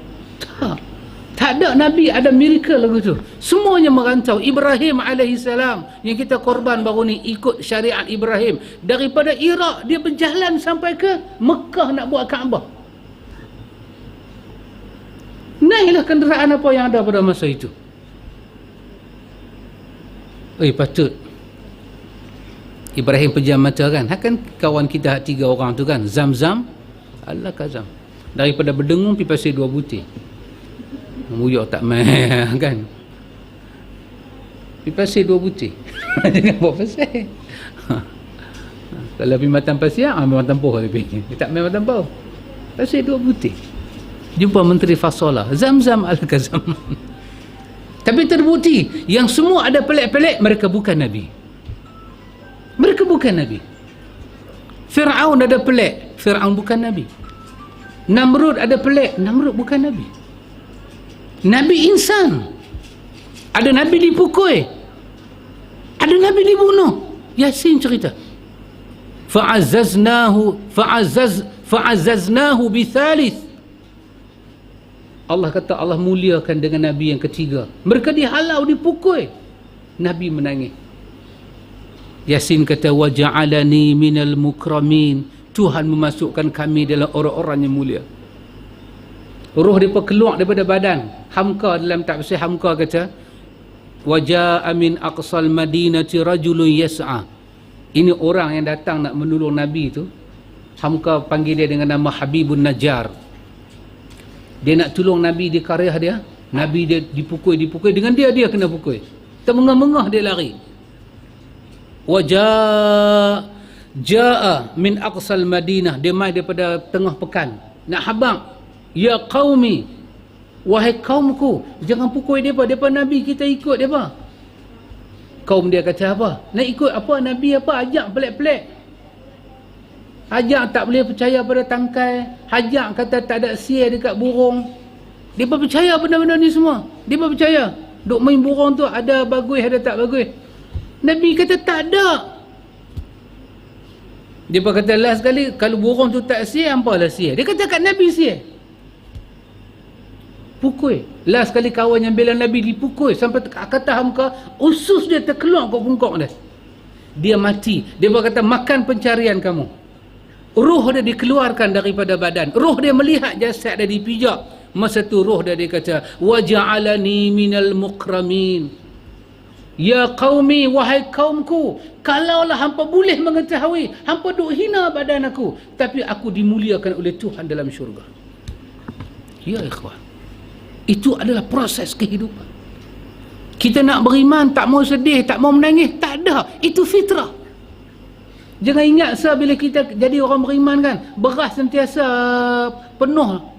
Tak ada Nabi ada miracle lagu tu. Semuanya merantau. Ibrahim alaihissalam yang kita korban baru ni ikut syariat Ibrahim. Daripada Iraq dia berjalan sampai ke Mekah nak buat Kaabah. Naiklah kenderaan apa yang ada pada masa itu. Patut Ibrahim pejam mata kan. Kan kawan kita 3 orang tu kan, Zam-Zam, Allah kazam. Daripada berdengung pergi pasir 2 butir. Muyuk tak main kan. Pergi pasir 2 butir. Jangan buat pasir. Kalau pergi Matan Pasir, memang tempoh dia pergi. Dia tak main Matan Pau. Pasir 2 butir. Jumpa Menteri Fasolah, Zam-Zam Al-Kazam. Tapi terbukti yang semua ada pelik-pelik, mereka bukan Nabi. Mereka bukan Nabi. Fir'aun ada pelik, Fir'aun bukan Nabi. Namrud ada pelik, Namrud bukan Nabi. Nabi insan. Ada Nabi dipukul, ada Nabi dibunuh. Yasin cerita. Fa'azzaznahu bithalith. Allah kata Allah muliakan dengan Nabi yang ketiga. Mereka dihalau, dipukul. Nabi menangis. Yasin kata waja'alani minal mukramin. Tuhan memasukkan kami dalam orang-orang yang mulia. Roh dia keluar daripada badan. Hamka dalam tafsir Hamka kata waja'a min aqsal madinati rajulun yas'a. Ini orang yang datang nak menolong Nabi tu. Hamka panggil dia dengan nama Habibun Najjar. Dia nak tolong Nabi di karya dia. Nabi dia dipukul dengan dia kena pukul. Termengah-mengah dia lari. Ja'a min aqsal Madinah. Dia mai daripada tengah pekan. Nak habaq. Ya qaumi, wahai kaumku, jangan pukul depa. Depa Nabi, kita ikut depa. Kaum dia kata apa? Nak ikut apa? Nabi apa? Ajak pelik-pelik. Ajak tak boleh percaya pada tangkai. Ajak kata tak ada sihir dekat burung. Depa percaya benda-benda ni semua. Depa percaya duk main burung tu ada bagus ada tak bagus. Nabi kata tak ada. Depa kata last sekali, kalau burung tu tak sihir, apalah sihir? Dia kata kat Nabi sihir. Pukul. Last kali kawan yang bela Nabi dipukul sampai kata hamka, usus dia terkeluar kat bungkuk dia. Dia mati. Dia berkata, makan pencarian kamu. Ruh dia dikeluarkan daripada badan. Ruh dia melihat jasad dia dipijak. Masa tu ruh dia kata, waja'alani minal mukramin. Ya qaumi, wahai kaumku, kalaulah hampa boleh mengetahui, hampa duk hina badan aku, tapi aku dimuliakan oleh Tuhan dalam syurga. Ya ikhwan, itu adalah proses kehidupan. Kita nak beriman, tak mau sedih, tak mau menangis, tak ada. Itu fitrah. Jangan ingat bila kita jadi orang beriman kan, beras sentiasa penuh.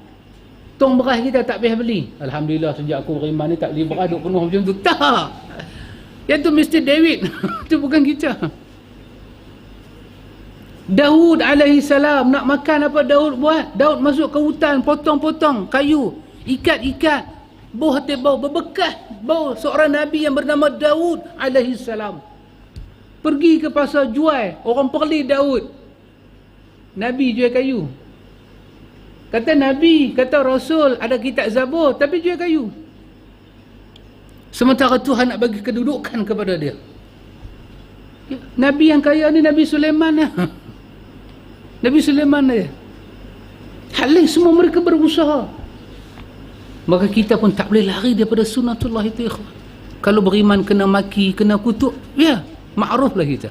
Tong beras kita tak payah beli. Alhamdulillah sejak aku beriman ni tak beli beras duk penuh macam tu. Tak. Yang tu mesti David. Itu bukan kita. Daud alaihi salam nak makan apa Daud buat? Daud masuk ke hutan, potong-potong kayu, ikat-ikat, bau hati bau, berbekas bau seorang Nabi yang bernama Daud alaihi salam. Pergi ke pasar jual, orang perli Daud. Nabi jual kayu. Kata Nabi, kata Rasul, ada kitab Zabur, tapi jual kayu. Sementara Tuhan nak bagi kedudukan kepada dia. Nabi yang kaya ni Nabi Sulaiman ya. Nabi Sulaiman dia. Halih semua mereka berusaha. Maka kita pun tak boleh lari daripada sunnatullah itu ikhwan. Kalau beriman kena maki, kena kutuk, ya, ma'ruf lah kita.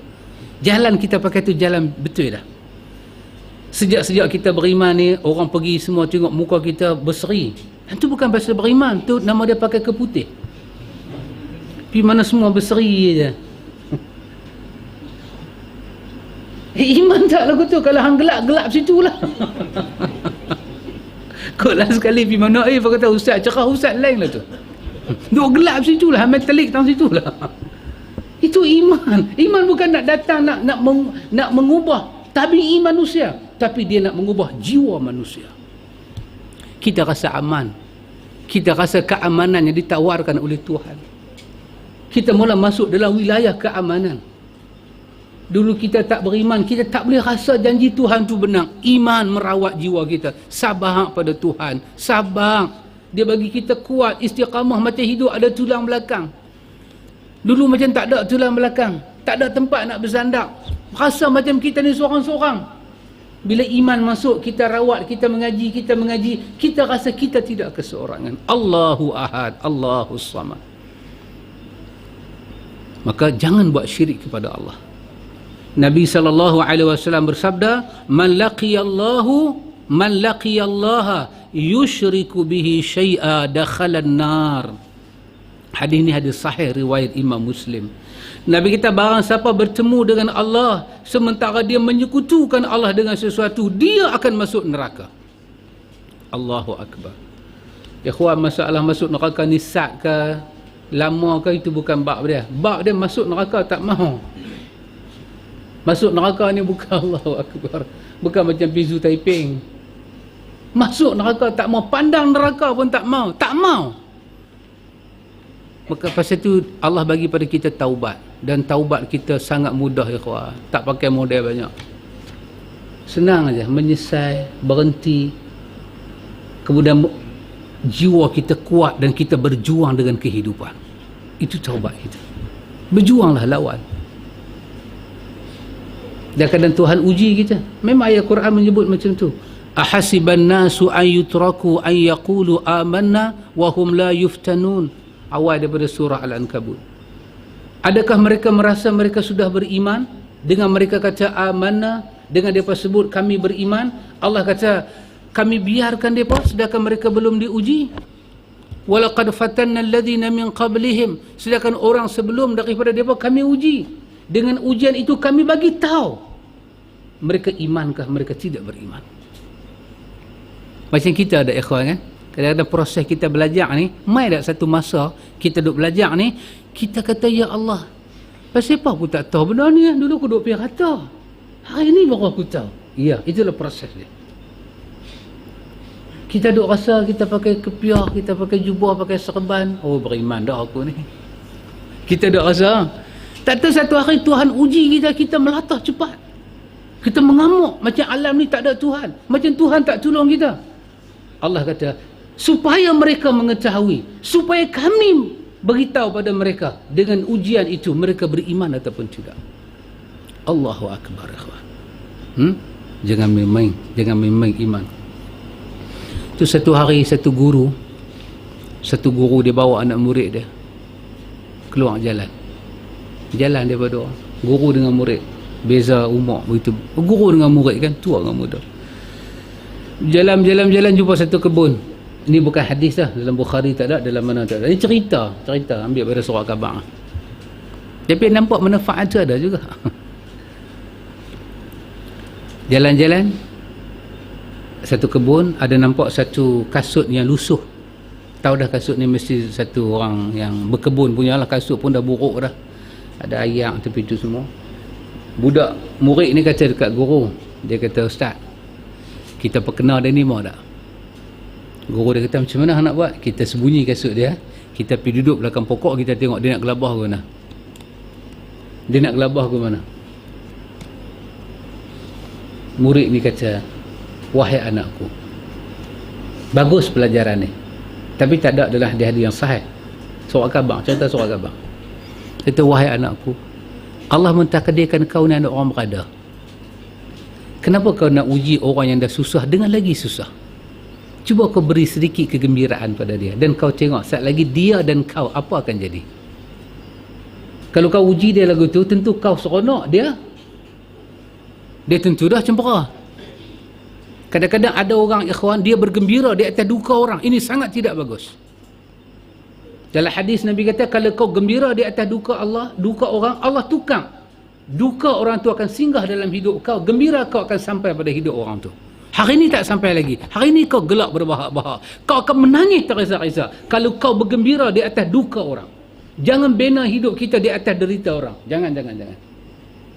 Jalan kita pakai tu jalan betul dah. Sejak kita beriman ni, orang pergi semua tengok muka kita berseri. Itu bukan pasal beriman, tu nama dia pakai keputih. Pergi mana semua berseri je. Iman tak lagu tu. Kalau hang gelap situ lah. Kau last sekali pergi mana Pak kata ustaz cerah, ustaz lain lah tu. Duk gelap situ lah, metalik tang situ lah. Itu iman. Iman bukan nak datang nak mengubah tabi'i manusia, tapi dia nak mengubah jiwa manusia. Kita rasa aman. Kita rasa keamanan yang ditawarkan oleh Tuhan. Kita mula masuk dalam wilayah keamanan. Dulu kita tak beriman, kita tak boleh rasa janji Tuhan tu benar. Iman merawat jiwa kita. Sabar pada Tuhan. Sabar. Dia bagi kita kuat, istiqamah macam hidup ada tulang belakang. Dulu macam tak ada tulang belakang. Tak ada tempat nak bersandar. Rasa macam kita ni seorang-seorang. Bila iman masuk, kita rawat, kita mengaji, kita rasa kita tidak keseorangan. Allahu Ahad, Allahus Samad. Maka jangan buat syirik kepada Allah. Nabi SAW bersabda, man laqiyallaha yushriku bihi syai'a dakhalan nar. Hadis ni hadis sahih riwayat Imam Muslim. Nabi kita, barang siapa bertemu dengan Allah sementara dia menyekutukan Allah dengan sesuatu, dia akan masuk neraka. Allahu Akbar. Ikhwan, masalah masuk neraka ni sat ke lama ke, itu bukan bab dia. Bab dia masuk neraka tak mahu. Masuk neraka ni bukan Allahu Akbar, bukan macam Pizu Taiping. Masuk neraka tak mau, pandang neraka pun tak mau. Tak mau. Maka pasal tu Allah bagi pada kita taubat. Dan taubat kita sangat mudah ikhwan. Tak pakai modal banyak. Senang aja, menyesal, berhenti. Kemudian jiwa kita kuat dan kita berjuang dengan kehidupan. Itu taubat kita. Berjuanglah, lawan. Dan kadang Tuhan uji kita. Memang ayat Quran menyebut macam tu. Ahasiban nasu an yutraku an yaqulu amanna wa hum la yuftanun. Awal daripada surah Al-Ankabut. Adakah mereka merasa mereka sudah beriman dengan mereka kata amanna, dengan mereka sebut kami beriman? Allah kata kami biarkan mereka sedangkan mereka belum diuji. Walaqad fatanna alladhina min qablihim, sedangkan orang sebelum daripada mereka kami uji. Dengan ujian itu kami bagi tahu mereka imankah mereka tidak beriman. Macam kita ada ikhwan kan, kadang-kadang proses kita belajar ni, mai tak satu masa kita duk belajar ni, kita kata ya Allah, pasal apa aku tak tahu benda ni, dulu aku duk pergi kata, hari ni baru aku tahu. Ya, itulah proses dia. Kita duk rasa kita pakai kepiah, kita pakai jubah, pakai serban, oh beriman dah aku ni. Kita duk rasa, tak tahu satu hari Tuhan uji kita, kita melatah cepat. Kita mengamuk macam alam ni tak ada Tuhan, macam Tuhan tak tolong kita. Allah kata, supaya mereka mengetahui, supaya kami beritahu pada mereka dengan ujian itu mereka beriman ataupun tidak. Allahu Akbar, ikhwan. Jangan main-main iman. Tu satu hari satu guru dia bawa anak murid dia keluar jalan daripada orang. Guru dengan murid beza umur begitu. Guru dengan murid kan tua dengan muda. Jalan jumpa satu kebun. Ini bukan hadis lah, dalam Bukhari tak ada, dalam mana tak ada. Ini cerita ambil pada surah Khabar. Tapi nampak manfaat tu ada juga. Jalan-jalan satu kebun, ada nampak satu kasut yang lusuh. Tahu dah kasut ni mesti satu orang yang berkebun punya lah. Kasut pun dah buruk dah, ada ayak tepi tu semua. Budak murid ni kata dekat guru, dia kata, "Ustaz, kita perkenal dia ni mau tak?" Guru dia kata, "Macam mana nak buat?" Kita sembunyi kasut dia, kita pergi duduk belakang pokok, kita tengok dia nak gelabah ke mana. Murid ni kata, "Wahai anakku, bagus pelajaran ni, tapi tak ada adalah di hadis yang sahih." Surah Khabar, cerita surah Khabar. Kata, "Wahai anakku, Allah mentakdirkan kau ni anak orang berada. Kenapa kau nak uji orang yang dah susah dengan lagi susah? Cuba kau beri sedikit kegembiraan pada dia, dan kau tengok saat lagi dia dan kau apa akan jadi. Kalau kau uji dia lagu tu, tentu kau seronok, dia tentu dah cembera. Kadang-kadang ada orang, ikhwan, dia bergembira di atas duka orang. Ini sangat tidak bagus. Dalam hadis Nabi kata, kalau kau gembira di atas duka orang, Allah tukang. Duka orang tu akan singgah dalam hidup kau, gembira kau akan sampai pada hidup orang tu. Hari ni tak sampai lagi. Hari ni kau gelak berbahak-bahak. Kau akan menangis terisa-risa kalau kau bergembira di atas duka orang. Jangan bina hidup kita di atas derita orang. Jangan.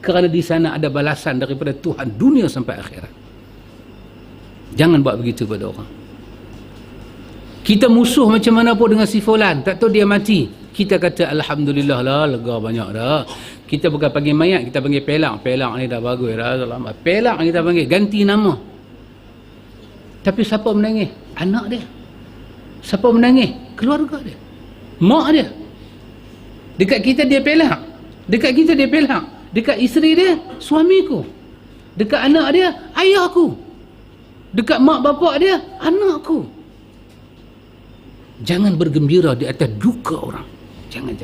Kerana di sana ada balasan daripada Tuhan dunia sampai akhirat. Jangan buat begitu pada orang. Kita musuh macam mana pun dengan si fulan, tak tahu dia mati, kita kata alhamdulillah lah, lega banyak dah. Kita bukan panggil mayat, kita panggil pelang ni dah bagus dah, selamat. Pelang kita panggil, ganti nama. Tapi siapa menangis? Anak dia. Siapa menangis? Keluarga dia, mak dia. Dekat kita dia pelang, dekat isteri dia suamiku, dekat anak dia ayahku, dekat mak bapak dia anakku. Jangan bergembira di atas duka orang. Jangan.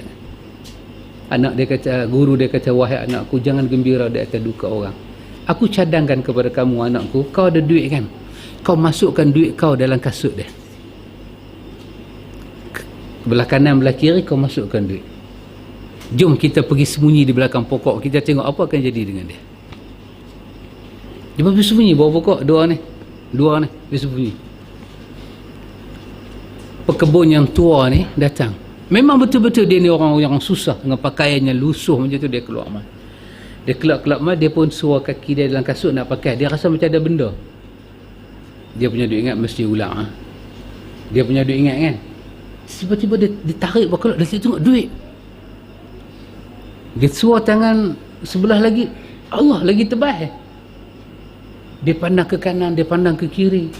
Anak dia kata, guru dia kata, "Wahai anakku, jangan gembira di atas duka orang. Aku cadangkan kepada kamu, anakku, kau ada duit kan? Kau masukkan duit kau dalam kasut dia. Belah kanan, belah kiri kau masukkan duit. Jom kita pergi sembunyi di belakang pokok, kita tengok apa akan jadi dengan dia." Dia pergi sembunyi bawah pokok, dua ni dia sembunyi. Pekebun yang tua ni datang. Memang betul-betul dia ni orang yang susah, dengan pakaiannya lusuh macam tu. Dia keluar mal. Dia kelak mal, dia pun suruh kaki dia dalam kasut nak pakai. Dia rasa macam ada benda. Dia punya duit ingat mesti ulang. Dia punya duit ingat kan. Tiba-tiba dia tarik bakal, dia tengok duit. Dia suruh tangan sebelah lagi, Allah lagi tebal. Dia pandang ke kanan, dia pandang ke kiri.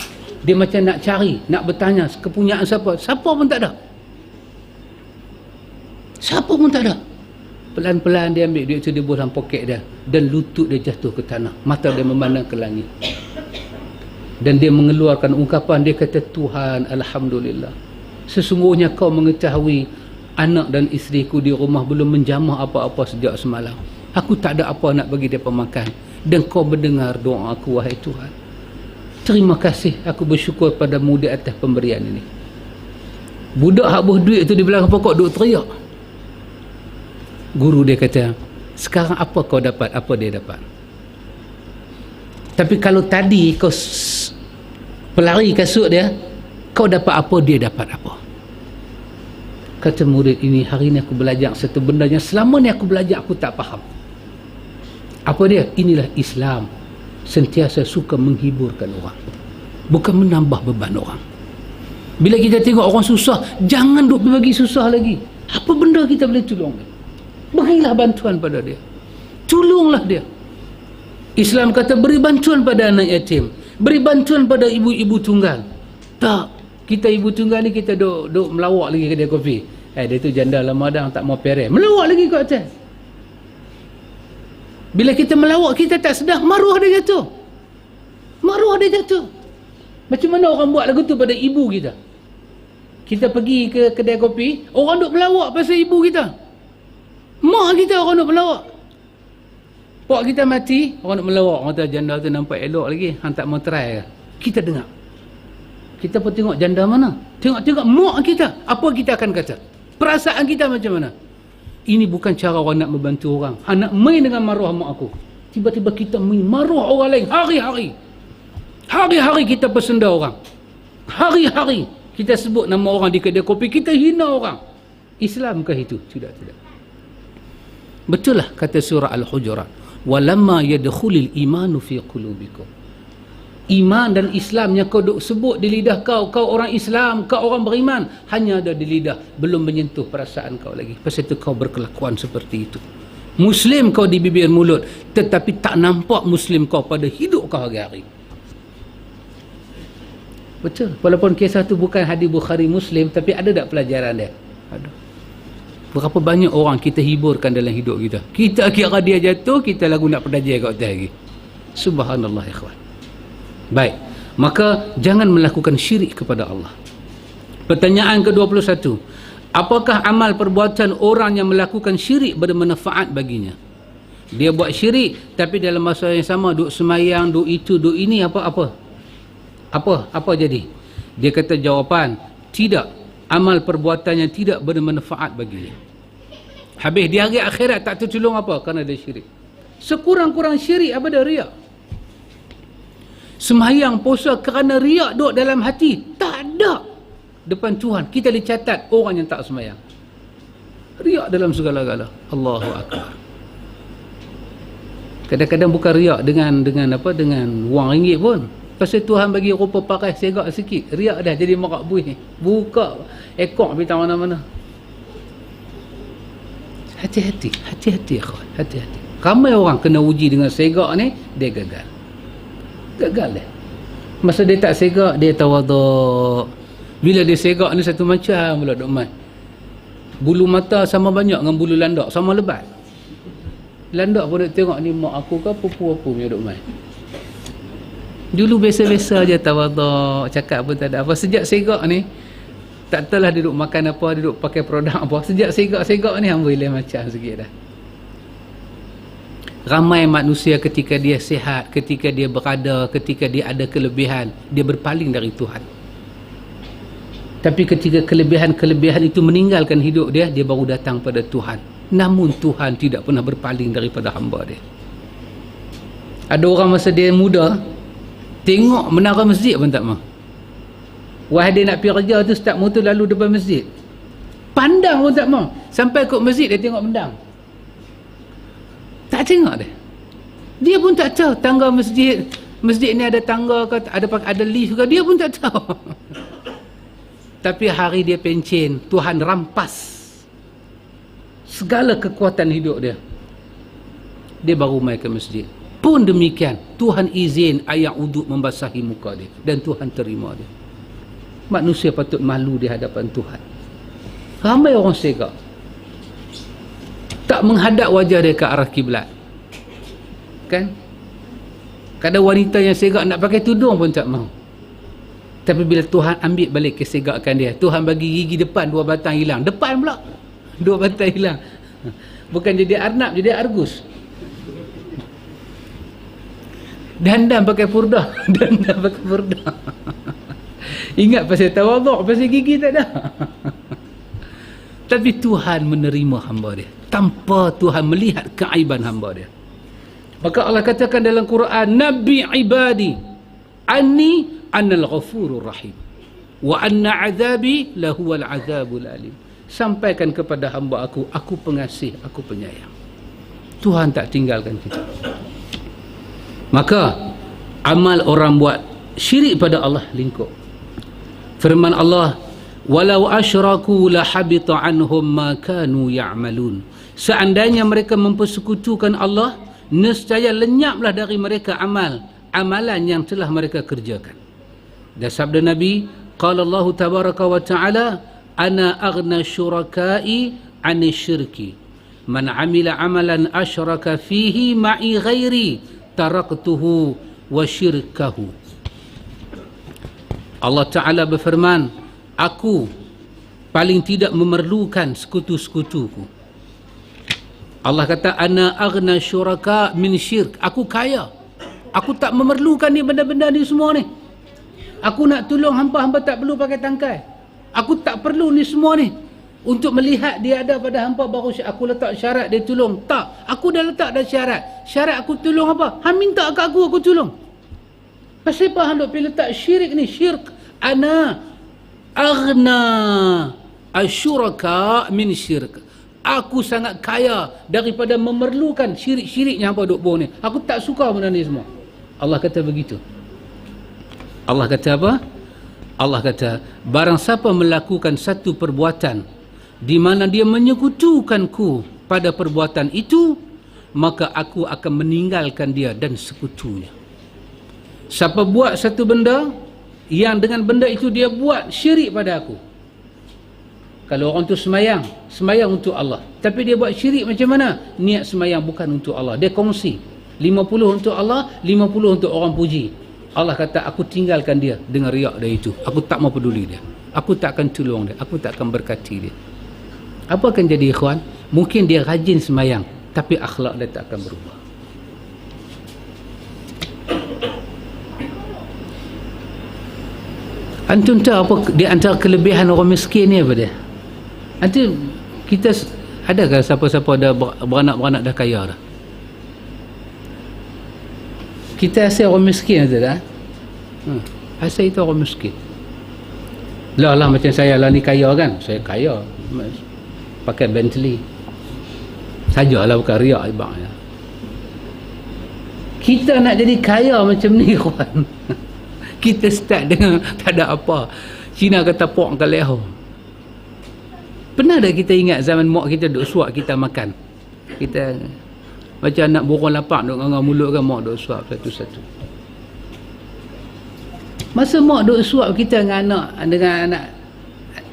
Dia macam nak cari, nak bertanya kepunyaan siapa. Siapa pun tak ada. Pelan-pelan dia ambil duit tu, dia buang dalam poket dia, dan lutut dia jatuh ke tanah, mata dia memandang ke langit, dan dia mengeluarkan ungkapan, dia kata, "Tuhan, alhamdulillah, sesungguhnya kau mengetahui anak dan isteriku di rumah belum menjamah apa-apa sejak semalam. Aku tak ada apa nak bagi mereka makan, dan kau mendengar doa aku, wahai Tuhan. Terima kasih, aku bersyukur padamu di atas pemberian ini." Budak habis duit tu di belakang pokok duk teriak. Guru dia kata, "Sekarang apa kau dapat, apa dia dapat? Tapi kalau tadi kau pelari kasut dia, kau dapat apa, dia dapat apa?" Kata murid ini, "Hari ini aku belajar satu benda yang selama ni aku belajar aku tak faham." Apa dia? Inilah Islam. Sentiasa suka menghiburkan orang, bukan menambah beban orang. Bila kita tengok orang susah, jangan duk bagi susah lagi. Apa benda kita boleh tolong? Berilah bantuan pada dia, tolonglah dia. Islam kata beri bantuan pada anak yatim, beri bantuan pada ibu-ibu tunggal. Tak, Kita ibu tunggal ni kita duk melawak lagi kedai kopi. Dia tu janda lama dah tak mau pereh. Melawak lagi kat atas. Bila kita melawak, kita tak sedar maruah dia jatuh. Maruah dia jatuh. Macam mana orang buat lagu tu pada ibu kita? Kita pergi ke kedai kopi, orang duk melawak pasal ibu kita. Mak kita orang duk melawak. Pak kita mati, orang duk melawak. Orang kata janda tu nampak elok lagi, hang tak mau try ke? Kita dengar. Kita pun tengok janda mana. Tengok-tengok mak kita. Apa kita akan kata? Perasaan kita macam mana? Ini bukan cara orang nak membantu orang. Nak main dengan maruah mak aku. Tiba-tiba kita main maruah orang lain. Hari-hari. Hari-hari kita bersenda orang. Hari-hari kita sebut nama orang di kedai kopi. Kita hina orang. Islamkah itu? Tidak. Betul lah kata surah Al-Hujurat. Walamma yadkhulil imanu fi qulubikum. Iman dan Islam yang kau duk sebut di lidah kau orang Islam, kau orang beriman, hanya ada di lidah, belum menyentuh perasaan kau lagi. Pasal itu kau berkelakuan seperti itu. Muslim kau di bibir mulut, tetapi tak nampak Muslim kau pada hidup kau hari-hari. Betul. Walaupun kisah tu bukan hadis Bukhari Muslim, tapi ada tak pelajaran dia? Ada. Berapa banyak orang kita hiburkan dalam hidup kita. Kita kira dia jatuh, kita lagu nak pedajai kat atas lagi. Subhanallah ikhwan. Baik, maka jangan melakukan syirik kepada Allah. Pertanyaan ke-21. Apakah amal perbuatan orang yang melakukan syirik bermanfaat baginya? Dia buat syirik, tapi dalam masa yang sama duk semayang, duk itu, duk ini, apa jadi? Dia kata jawapan, tidak. Amal perbuatannya tidak bermanfaat baginya. Habis di hari akhirat tak tertolong apa? Kerana dia syirik. Sekurang-kurang syirik apa dia? Riak. Semayang puasa kerana riak duduk dalam hati, tak ada depan Tuhan. Kita dicatat orang yang tak semayang. Riak dalam segala-gala. Allahu Akbar. Kadang-kadang bukan riak dengan wang ringgit pun. Pasal Tuhan bagi rupa pakai segak sikit, riak dah jadi marak buih. Buka ekor bintang mana-mana. Hati-hati akhwan, hati-hati. Ramai orang kena uji dengan segak ni, dia gagal. Gagal dia. Masa dia tak segak, dia tawaduk. Bila dia segak ni satu macam pula duk main. Bulu mata sama banyak dengan bulu landak, sama lebat. Landak pun duk tengok ni mak aku ke pupu aku punya duk main. Dulu biasa-biasa je tawaduk, cakap pun tak ada apa. Sejak segak ni, tak tahulah dia duk makan apa, dia duk pakai produk apa. Sejak segak ni alhamdulillah macam sikit dah. Ramai manusia ketika dia sihat, ketika dia berada, ketika dia ada kelebihan, dia berpaling dari Tuhan. Tapi ketika kelebihan-kelebihan itu meninggalkan hidup dia, dia baru datang pada Tuhan. Namun Tuhan tidak pernah berpaling daripada hamba dia. Ada orang masa dia muda, tengok menara masjid pun tak mahu. Wahai dia nak pergi kerja tu, start motor lalu depan masjid. Pandang pun tak mahu. Sampai kot masjid dia tengok mendang. Tak tengok dia. Dia pun tak tahu tangga masjid ni ada tangga ke, ada lift ke, dia pun tak tahu. Tapi hari dia pencen, Tuhan rampas segala kekuatan hidup dia. Dia baru mai ke masjid. Pun demikian, Tuhan izin air uduk membasahi muka dia dan Tuhan terima dia. Manusia patut malu di hadapan Tuhan. Ramai orang segak, tak menghadap wajah dia ke arah kiblat. Kan? Kadang wanita yang segak nak pakai tudung pun tak mahu. Tapi bila Tuhan ambil balik kesegakan dia, Tuhan bagi gigi depan 2 batang hilang. Depan pula 2 batang hilang. Bukan jadi Arnab, jadi Argus. Dandan pakai purdah. Dandan pakai purdah. Ingat pasal tawaduk, pasal gigi tak ada. Tapi Tuhan menerima hamba dia tanpa Tuhan melihat keaiban hamba dia. Maka Allah katakan dalam Quran, Nabi ibadi anni anal ghafurur rahim wa anna azabi lahuwal azabul alim. Sampaikan kepada hamba aku pengasih, aku penyayang. Tuhan tak tinggalkan kita. Maka amal orang buat syirik pada Allah lingkup. Firman Allah, walau asyraku la habita anhum ma kanu ya'malun. Seandainya mereka mempersekutukan Allah, nescaya lenyaplah dari mereka amalan yang telah mereka kerjakan. Dan sabda Nabi, Qala Allah tabaraka wa ta'ala, ana aghna syurakai 'ani syirki. Man 'amila 'amalan asyraka fihi ma'i ghairi taraktuhu wa syirkahu. Allah Ta'ala berfirman, aku paling tidak memerlukan sekutu-sekutuku. Allah kata, ana aghna syuraka min syirk. Aku kaya, aku tak memerlukan ni benda-benda ni semua ni. Aku nak tolong hampa tak perlu pakai tangkai. Aku tak perlu ni semua ni. Untuk melihat dia ada pada hampa baru aku letak syarat dia tolong. Tak, aku dah letak dah syarat. Syarat aku tolong apa? Han minta kat aku tolong. Pasal apa han duk pergi letak syirik ni? Syirk. Ana aghna asyuraka min syirk. Aku sangat kaya daripada memerlukan syirik-syirik yang hampa duk buat ni. Aku tak suka benda ni semua. Allah kata begitu. Allah kata apa? Allah kata, barang siapa melakukan satu perbuatan di mana dia menyekutukanku pada perbuatan itu, maka aku akan meninggalkan dia dan sekutunya. Siapa buat satu benda yang dengan benda itu dia buat syirik pada aku. Kalau orang tu semayang untuk Allah, tapi dia buat syirik macam mana? Niat semayang bukan untuk Allah, dia kongsi 50 untuk Allah, 50 untuk orang puji. Allah kata, aku tinggalkan dia dengan riak dia itu. Aku tak mau peduli dia, aku tak akan tolong dia, aku tak akan berkati dia. Apa akan jadi ikhwan? Mungkin dia rajin semayang, tapi akhlak dia tak akan berubah. Antum tahu apa di antara kelebihan orang miskin ni apa dia? Antum, kita adakah siapa-siapa ada beranak-beranak dah kaya dah? Kita asal orang miskin tu dah. Asal itu orang miskin. Lah macam saya lah ni kaya kan? Saya kaya. Pakai Bentley. Sajalah bukan riak ibang. Kita nak jadi kaya macam ni kawan. Kita start dengan tak ada apa. Cina kata pok ke leho. Pernah dah kita ingat zaman mak kita duk suap kita makan? Kita macam anak burung lapak duk nganga mulut kan, mak duk suap satu-satu. Masa mak duk suap kita dengan anak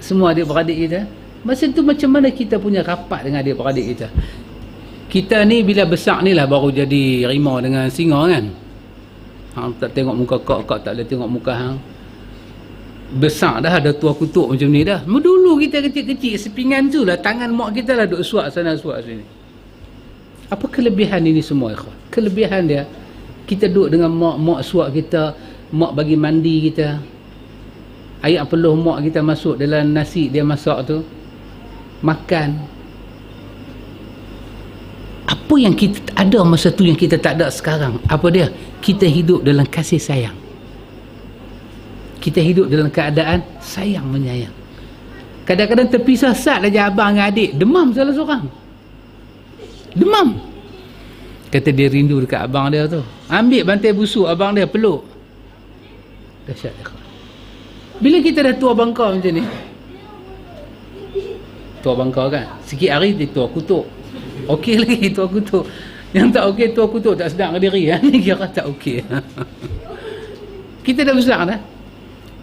semua adik-beradik kita, masa tu macam mana kita punya rapat dengan adik-beradik kita? Kita ni bila besar ni lah baru jadi rimau dengan singa kan. Hang tak tengok muka kak tak boleh tengok muka hang. Besar dah ada tua kutuk macam ni dah. Dulu kita kecil-kecil sepingan tu lah tangan mak kita lah duk suap sana suap sini. Apa kelebihan ini semua ikhwan? Kelebihan dia, kita duduk dengan mak suap kita, mak bagi mandi kita, air peluh mak kita masuk dalam nasi dia masak tu, makan. Apa yang kita ada masa tu yang kita tak ada sekarang? Apa dia? Kita hidup dalam kasih sayang. Kita hidup dalam keadaan sayang menyayang. Kadang-kadang terpisah sat aja abang dengan adik, demam salah seorang. Demam. Kata dia rindu dekat abang dia tu. Ambil bantai busuk abang dia, peluk. Dahsyat. Bila kita dah tua bangka macam ni, tua bangka kan, sikit hari dia tua kutuk. Okey lagi tua kutuk. Yang tak okey tua kutuk tak sedar dengan diri. Ni kira tak okey. Kita dah besar dah.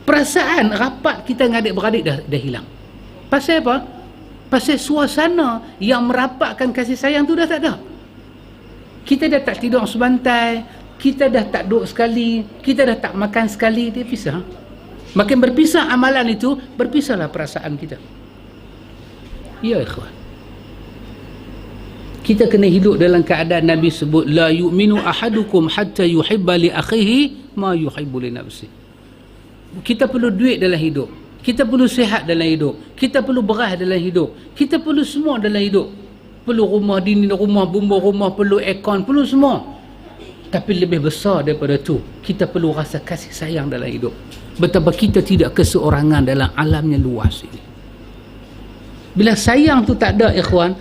Perasaan rapat kita dengan adik-beradik dah hilang. Pasal apa? Pasal suasana yang merapatkan kasih sayang tu dah tak ada. Kita dah tak tidur sebantai, kita dah tak duduk sekali, kita dah tak makan sekali, dia pisah. Makin berpisah amalan itu, berpisahlah perasaan kita. Ya ikhwan, kita kena hidup dalam keadaan Nabi sebut, la yu'minu ahadukum hatta yuhibba li akhihi ma yuhibbu li nafsihi. Kita perlu duit dalam hidup, kita perlu sihat dalam hidup, kita perlu beras dalam hidup, kita perlu semua dalam hidup. Perlu rumah dinding, rumah bumbung, rumah perlu aircon, perlu semua. Tapi lebih besar daripada tu, kita perlu rasa kasih sayang dalam hidup. Betapa kita tidak keseorangan dalam alam yang luas ini. Bila sayang tu tak ada ikhwan,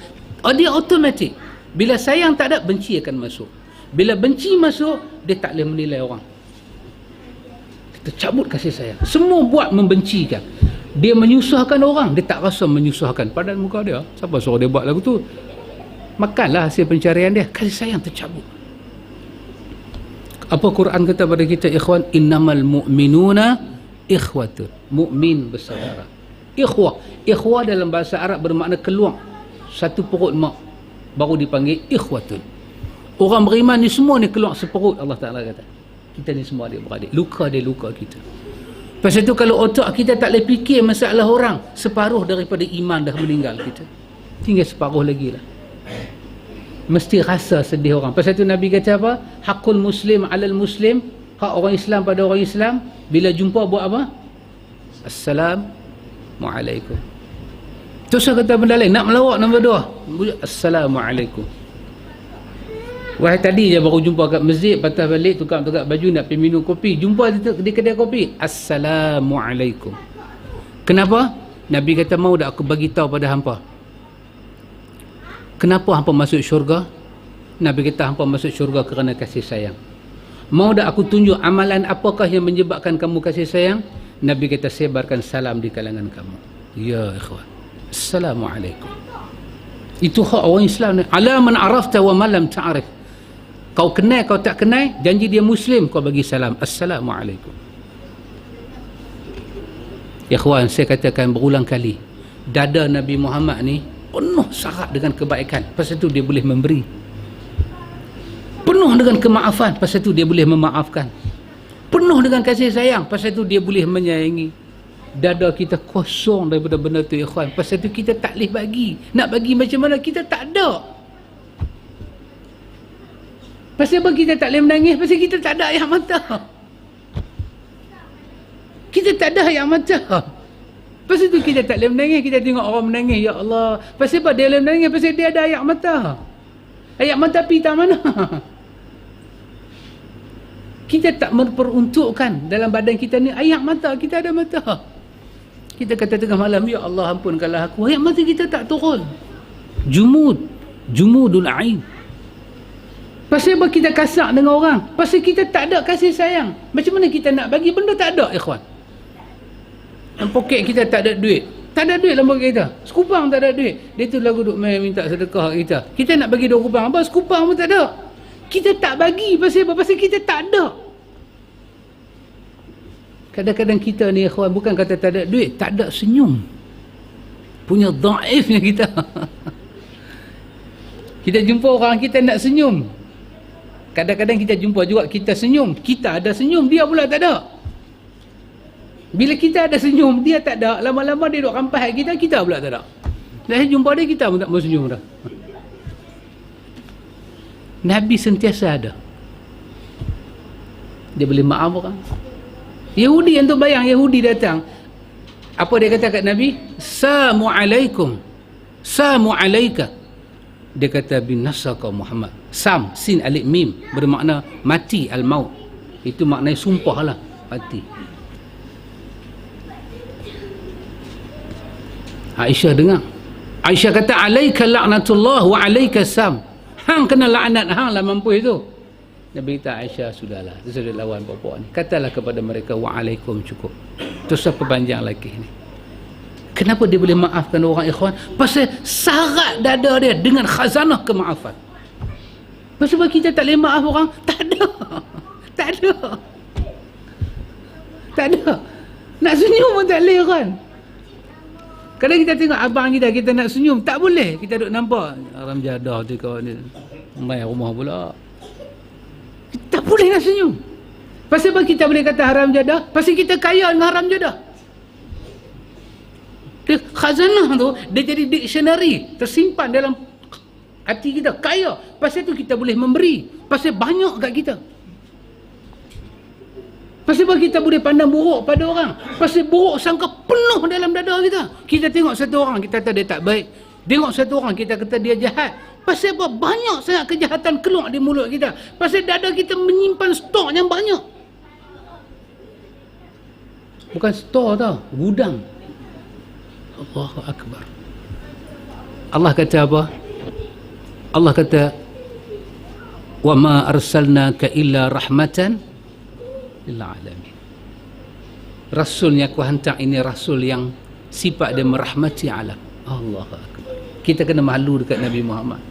dia automatik. Bila sayang tak ada, benci akan masuk. Bila benci masuk, dia tak boleh menilai orang. Kita cabut kasih sayang. Semua buat membencikan. Dia menyusahkan orang, dia tak rasa menyusahkan. Padahal muka dia, siapa suruh dia buat lagu tu? Makanlah hasil pencarian dia. Kasih sayang tercabut. Apa Quran kata pada kita ikhwan? Innamal mu'minuna Ikhwatun, mukmin bersaudara. Ikhwah dalam bahasa Arab bermakna keluar satu perut mak, baru dipanggil ikhwatun. Orang beriman ni semua ni keluar seperut, Allah Ta'ala kata. Kita ni semua adik-beradik, luka dia luka kita. Pasal tu kalau otak kita tak boleh fikir masalah orang, separuh daripada iman dah meninggal kita, tinggal separuh lagi lah. Mesti rasa sedih orang. Pasal tu Nabi kata apa? Hakul muslim alal muslim, hak orang Islam pada orang Islam, bila jumpa buat apa? Assalamualaikum. Tu saya kata benda lain, nak melawak nombor 2, Assalamualaikum. Wahai tadi je baru jumpa kat masjid, patah balik tukar baju nak pergi minum kopi, jumpa di kedai kopi, Assalamualaikum. Kenapa? Nabi kata, mau dah aku bagi tahu pada hampa kenapa hampa masuk syurga? Nabi kata, hampa masuk syurga kerana kasih sayang. Mau dah aku tunjuk amalan apakah yang menyebabkan kamu kasih sayang? Nabi kata, sebarkan salam di kalangan kamu. Ya ikhwan, Assalamualaikum. Itu hak orang Islam ni. Ala man arafta wa man lam ta'rif. Kau kenal, kau tak kenal, janji dia Muslim, kau bagi salam, Assalamualaikum. Ya ikhwan, saya katakan berulang kali, dada Nabi Muhammad ni penuh syarat dengan kebaikan, pasal tu dia boleh memberi. Penuh dengan kemaafan, pasal tu dia boleh memaafkan. Penuh dengan kasih sayang, pasal tu dia boleh menyayangi. Dada kita kosong daripada benda tu ikhwan, pasal tu kita tak boleh bagi. Nak bagi macam mana, kita tak ada. Pasal apa kita tak boleh menangis? Pasal kita tak ada air mata. Kita tak ada air mata. Pasal tu kita tak boleh menangis. Kita tengok orang menangis, ya Allah. Pasal apa dia boleh menangis? Pasal dia ada air mata. Air mata pergi tak mana? Kita tak memperuntukkan dalam badan kita ni air mata. Kita ada mata. Kita kata tengah malam, ya Allah ampunkanlah aku. Air mata kita tak turun. Jumudul ain. Pasal apa kita kasar dengan orang? Pasal kita tak ada kasih sayang. Macam mana kita nak bagi benda tak ada, ikhwan? Dalam poket kita tak ada duit. Tak ada duit dalam poket kita. Sekupang tak ada duit. Dia tu lagu duk main minta sedekah kita. Kita nak bagi 2 kupang. Apa? Sekupang pun tak ada. Kita tak bagi. Pasal apa? Pasal kita tak ada. Kadang-kadang kita ni, ikhwan, bukan kata tak ada duit, tak ada senyum. Punya dhaifnya kita. Kita jumpa orang, kita nak senyum. Kadang-kadang kita jumpa juga, kita senyum. Kita ada senyum, dia pula tak ada. Bila kita ada senyum, dia tak ada. Lama-lama dia duk rampas kita, kita pula tak ada. Dah jumpa dia, kita pun tak mau senyum dah. Nabi sentiasa ada. Dia boleh maaf orang. Yahudi yang tu bayang, Yahudi datang. Apa dia kata kat Nabi? Samu alaikum. Samu alaika. Dia kata binasaka Muhammad. Sam, sin alif mim, bermakna mati, al-maut. Itu maknanya sumpah lah, mati. Aisyah dengar. Aisyah kata, alaika la'natullah wa alaika sam. Hang kena laknat, hang lah mampu itu. Nabi kata, Aisyah sudahlah, dia sudah lawan bapak ni. Katalah kepada mereka, wa'alaikum cukup. Itu siapa panjang lagi ni. Kenapa dia boleh maafkan orang, ikhwan? Pasal syarat dada dia dengan khazanah kemaafan. Pasal apa kita tak boleh maaf orang? Tak ada. Tak ada. Tak ada. Nak senyum pun tak boleh kan? Kadang kita tengok abang kita nak senyum, tak boleh. Kita duk nampak haram jadah tu kawan ni. Mai rumah pula. Tak boleh nak senyum. Pasal apa kita boleh kata haram jadah? Pasal kita kaya dengan haram jadah. Dia khazanah tu, dia jadi dictionary, tersimpan dalam hati kita, kaya. Pasal tu kita boleh memberi. Pasal banyak kat kita. Pasal apa kita boleh pandang buruk pada orang? Pasal buruk sangka penuh dalam dada kita. Kita tengok satu orang, kita kata dia tak baik. Tengok satu orang, kita kata dia jahat. Pasal apa? Banyak sangat kejahatan keluar di mulut kita. Pasal dada kita menyimpan stok yang banyak. Bukan stok tau, gudang. Allahu Akbar. Allah kata apa? Allah kata, wa ma arsalnaka illa rahmatan lil alamin. Rasul yang aku hantar ini rasul yang sifat dia merahmati alam. Allahu Akbar. Kita kena malu dekat Nabi Muhammad.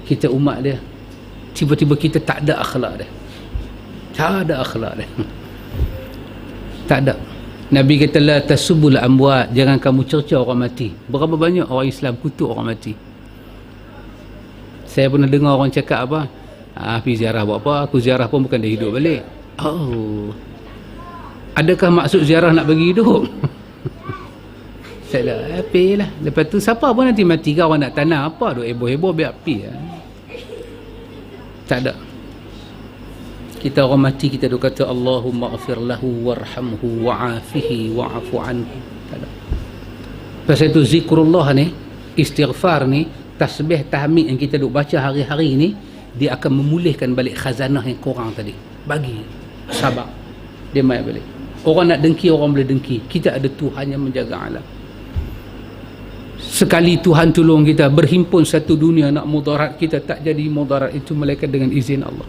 Kita umat dia, tiba-tiba kita tak ada akhlak dia. Tak ada akhlak dia. Tak ada. Nabi kata la tasubul amwat, jangan kamu cerca orang mati. Berapa banyak orang Islam kutuk orang mati. Saya pernah dengar orang cakap apa? Pergi ziarah buat apa? Aku ziarah pun bukan dia hidup balik. Oh. Adakah maksud ziarah nak bagi hidup? Saya dah api lah. Lepas tu siapa pun nanti mati ke orang nak tanam apa? Duk heboh-heboh biar api lah. Tak ada. Kita orang mati kita duk kata Allahumma ghafir lahu warhamhu wa'afihi wa'afu anhu. Tak ada. Pasal itu zikrullah ni, istighfar ni, tasbih tahmid yang kita duk baca hari-hari ni, dia akan memulihkan balik khazanah yang kurang tadi. Bagi sabar. Dia mai balik. Orang nak dengki, orang boleh dengki. Kita ada Tuhan yang menjaga alam. Sekali Tuhan tolong kita, berhimpun satu dunia nak mudarat kita, tak jadi mudarat itu melainkan dengan izin Allah.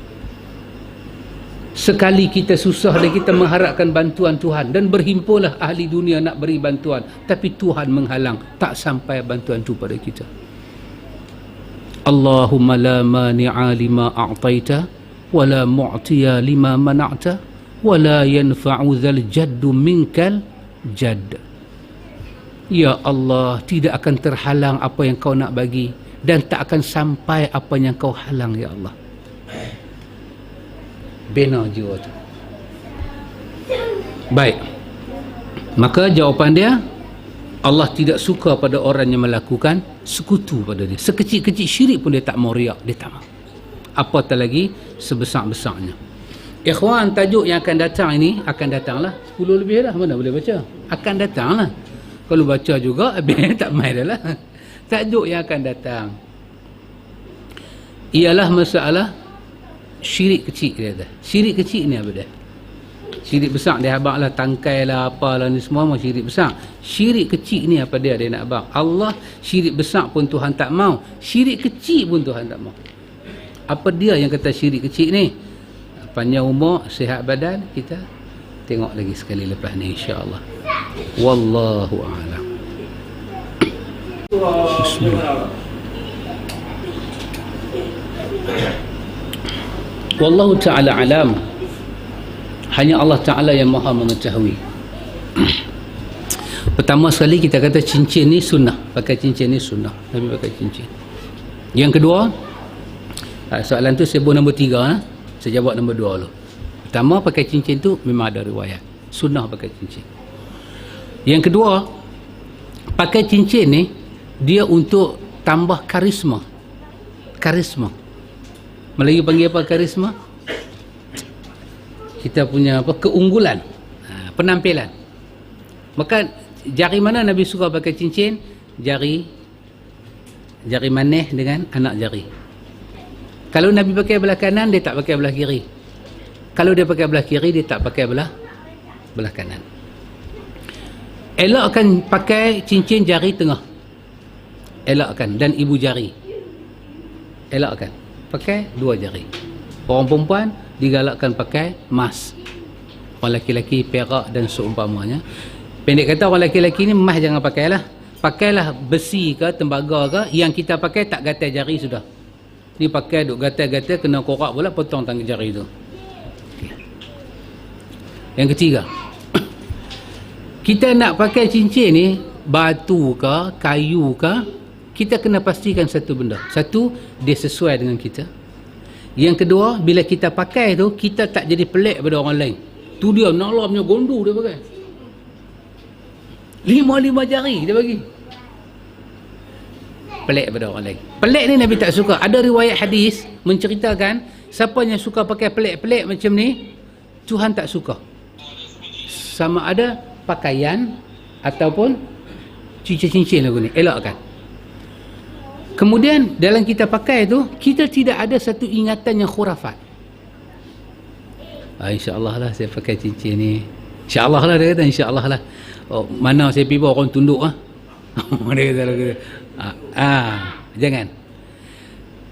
Sekali kita susah dan kita mengharapkan bantuan Tuhan, dan berhimpunlah ahli dunia nak beri bantuan, tapi Tuhan menghalang, tak sampai bantuan itu pada kita. Allahumma la mani'a lima a'taita wa la mu'tiya lima mana'ta wa la yanfa'u dhal jaddu minkal jadd. Ya Allah, tidak akan terhalang apa yang kau nak bagi, dan tak akan sampai apa yang kau halang, ya Allah. Bina jiwa tu. Baik. Maka jawapan dia, Allah tidak suka pada orang yang melakukan sekutu pada dia. Sekecil-kecil syirik pun dia tak mau riak, dia tak mau. Apatah lagi sebesar-besarnya. Ikhwan, tajuk yang akan datang ini, akan datanglah 10 lebih dah, mana boleh baca. Akan datanglah. Kalau baca juga, habis tak main dah lah. Tajuk yang akan datang ialah masalah syirik kecil dia kata. Syirik kecil ni apa dia? Syirik besar dia abang lah, tangkai lah, apalah ni semua syirik besar. Syirik kecil ni apa dia nak abang? Allah syirik besar pun Tuhan tak mau, syirik kecil pun Tuhan tak mau. Apa dia yang kata syirik kecil ni? Panjang umur, sihat badan, kita tengok lagi sekali lepas ni insya-Allah. Wallahu a'lam. Bismillah. Wallahu ta'ala alam. Hanya Allah Ta'ala yang maha mengetahui. Pertama sekali kita kata cincin ni sunnah. Pakai cincin ni sunnah. Nabi pakai cincin. Yang kedua, soalan tu saya buat nombor 3. Saya jawab nombor 2 dulu. Pertama, pakai cincin tu memang ada riwayat. Sunnah pakai cincin. Yang kedua, pakai cincin ni dia untuk tambah karisma. Karisma. Melayu panggil apa karisma? Kita punya apa, keunggulan, penampilan. Maka jari mana Nabi suka pakai cincin? Jari manis dengan anak jari. Kalau Nabi pakai belah kanan, dia tak pakai belah kiri. Kalau dia pakai belah kiri, dia tak pakai belah kanan. Elakkan pakai cincin jari tengah. Elakkan. Dan ibu jari. Elakkan. Pakai 2 jari. Orang perempuan digalakkan pakai emas. Orang lelaki-lelaki perak dan seumpamanya. Pendek kata, orang lelaki-lelaki ni emas jangan pakailah. Pakailah besi ke tembaga ke, yang kita pakai tak gatal jari sudah. Ni pakai duk gatal-gatal, kena korak pula, potong tangan jari tu. Okay. Yang ketiga, kita nak pakai cincin ni, batu ke, kayu ke, kita kena pastikan satu benda. Satu, dia sesuai dengan kita. Yang kedua, bila kita pakai tu, kita tak jadi pelik pada orang lain. Tu dia, Nala punya gondu dia pakai. 5 jari dia bagi. Pelik pada orang lain. Pelik ni Nabi tak suka. Ada riwayat hadis menceritakan, siapa yang suka pakai pelik-pelik macam ni, Tuhan tak suka. Sama ada pakaian ataupun cincin-cincin lagu ni, elakkan. Kemudian dalam kita pakai tu, kita tidak ada satu ingatan yang khurafat. InsyaAllah lah saya pakai cincin ni. InsyaAllah lah dia kata, insyaAllah lah. Oh, mana saya pergi orang tunduk ah. Dia kata lagu. Jangan.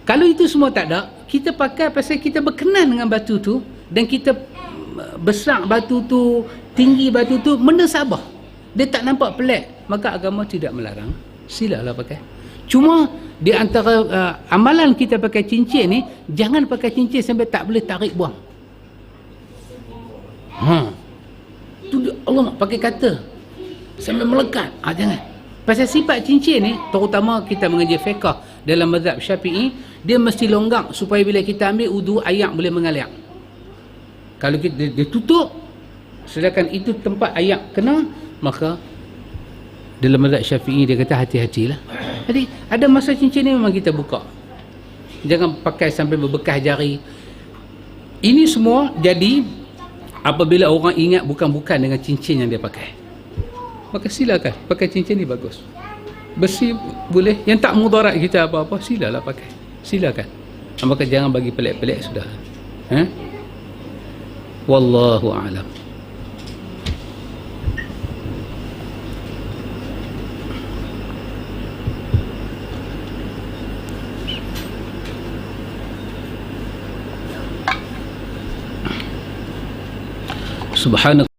Kalau itu semua tak ada, kita pakai pasal kita berkenan dengan batu tu, dan kita besar batu tu, tinggi batu tu, benda sabah. Dia tak nampak pelik, maka agama tidak melarang. Silalah pakai. Cuma di antara amalan kita pakai cincin ni, jangan pakai cincin sampai tak boleh tarik buang. Tu Allah nak pakai kata sampai melekat. Jangan. Pasal sifat cincin ni, terutama kita mengaji fiqh dalam mazhab Syafi'i, dia mesti longgang supaya bila kita ambil wudu, air boleh mengalir. Kalau kita dia tutup, sedangkan itu tempat air kena, maka dalam mazhab Syafi'i dia kata hati-hatilah. Jadi ada masa cincin ni memang kita buka. Jangan pakai sampai berbekas jari. Ini semua jadi apabila orang ingat bukan-bukan dengan cincin yang dia pakai. Maka silakan pakai cincin ni, bagus, bersih boleh, yang tak mudarat kita apa-apa, silalah pakai, silakan. Maka jangan bagi pelik-pelik, sudah. Wallahu a'lam. Subhanak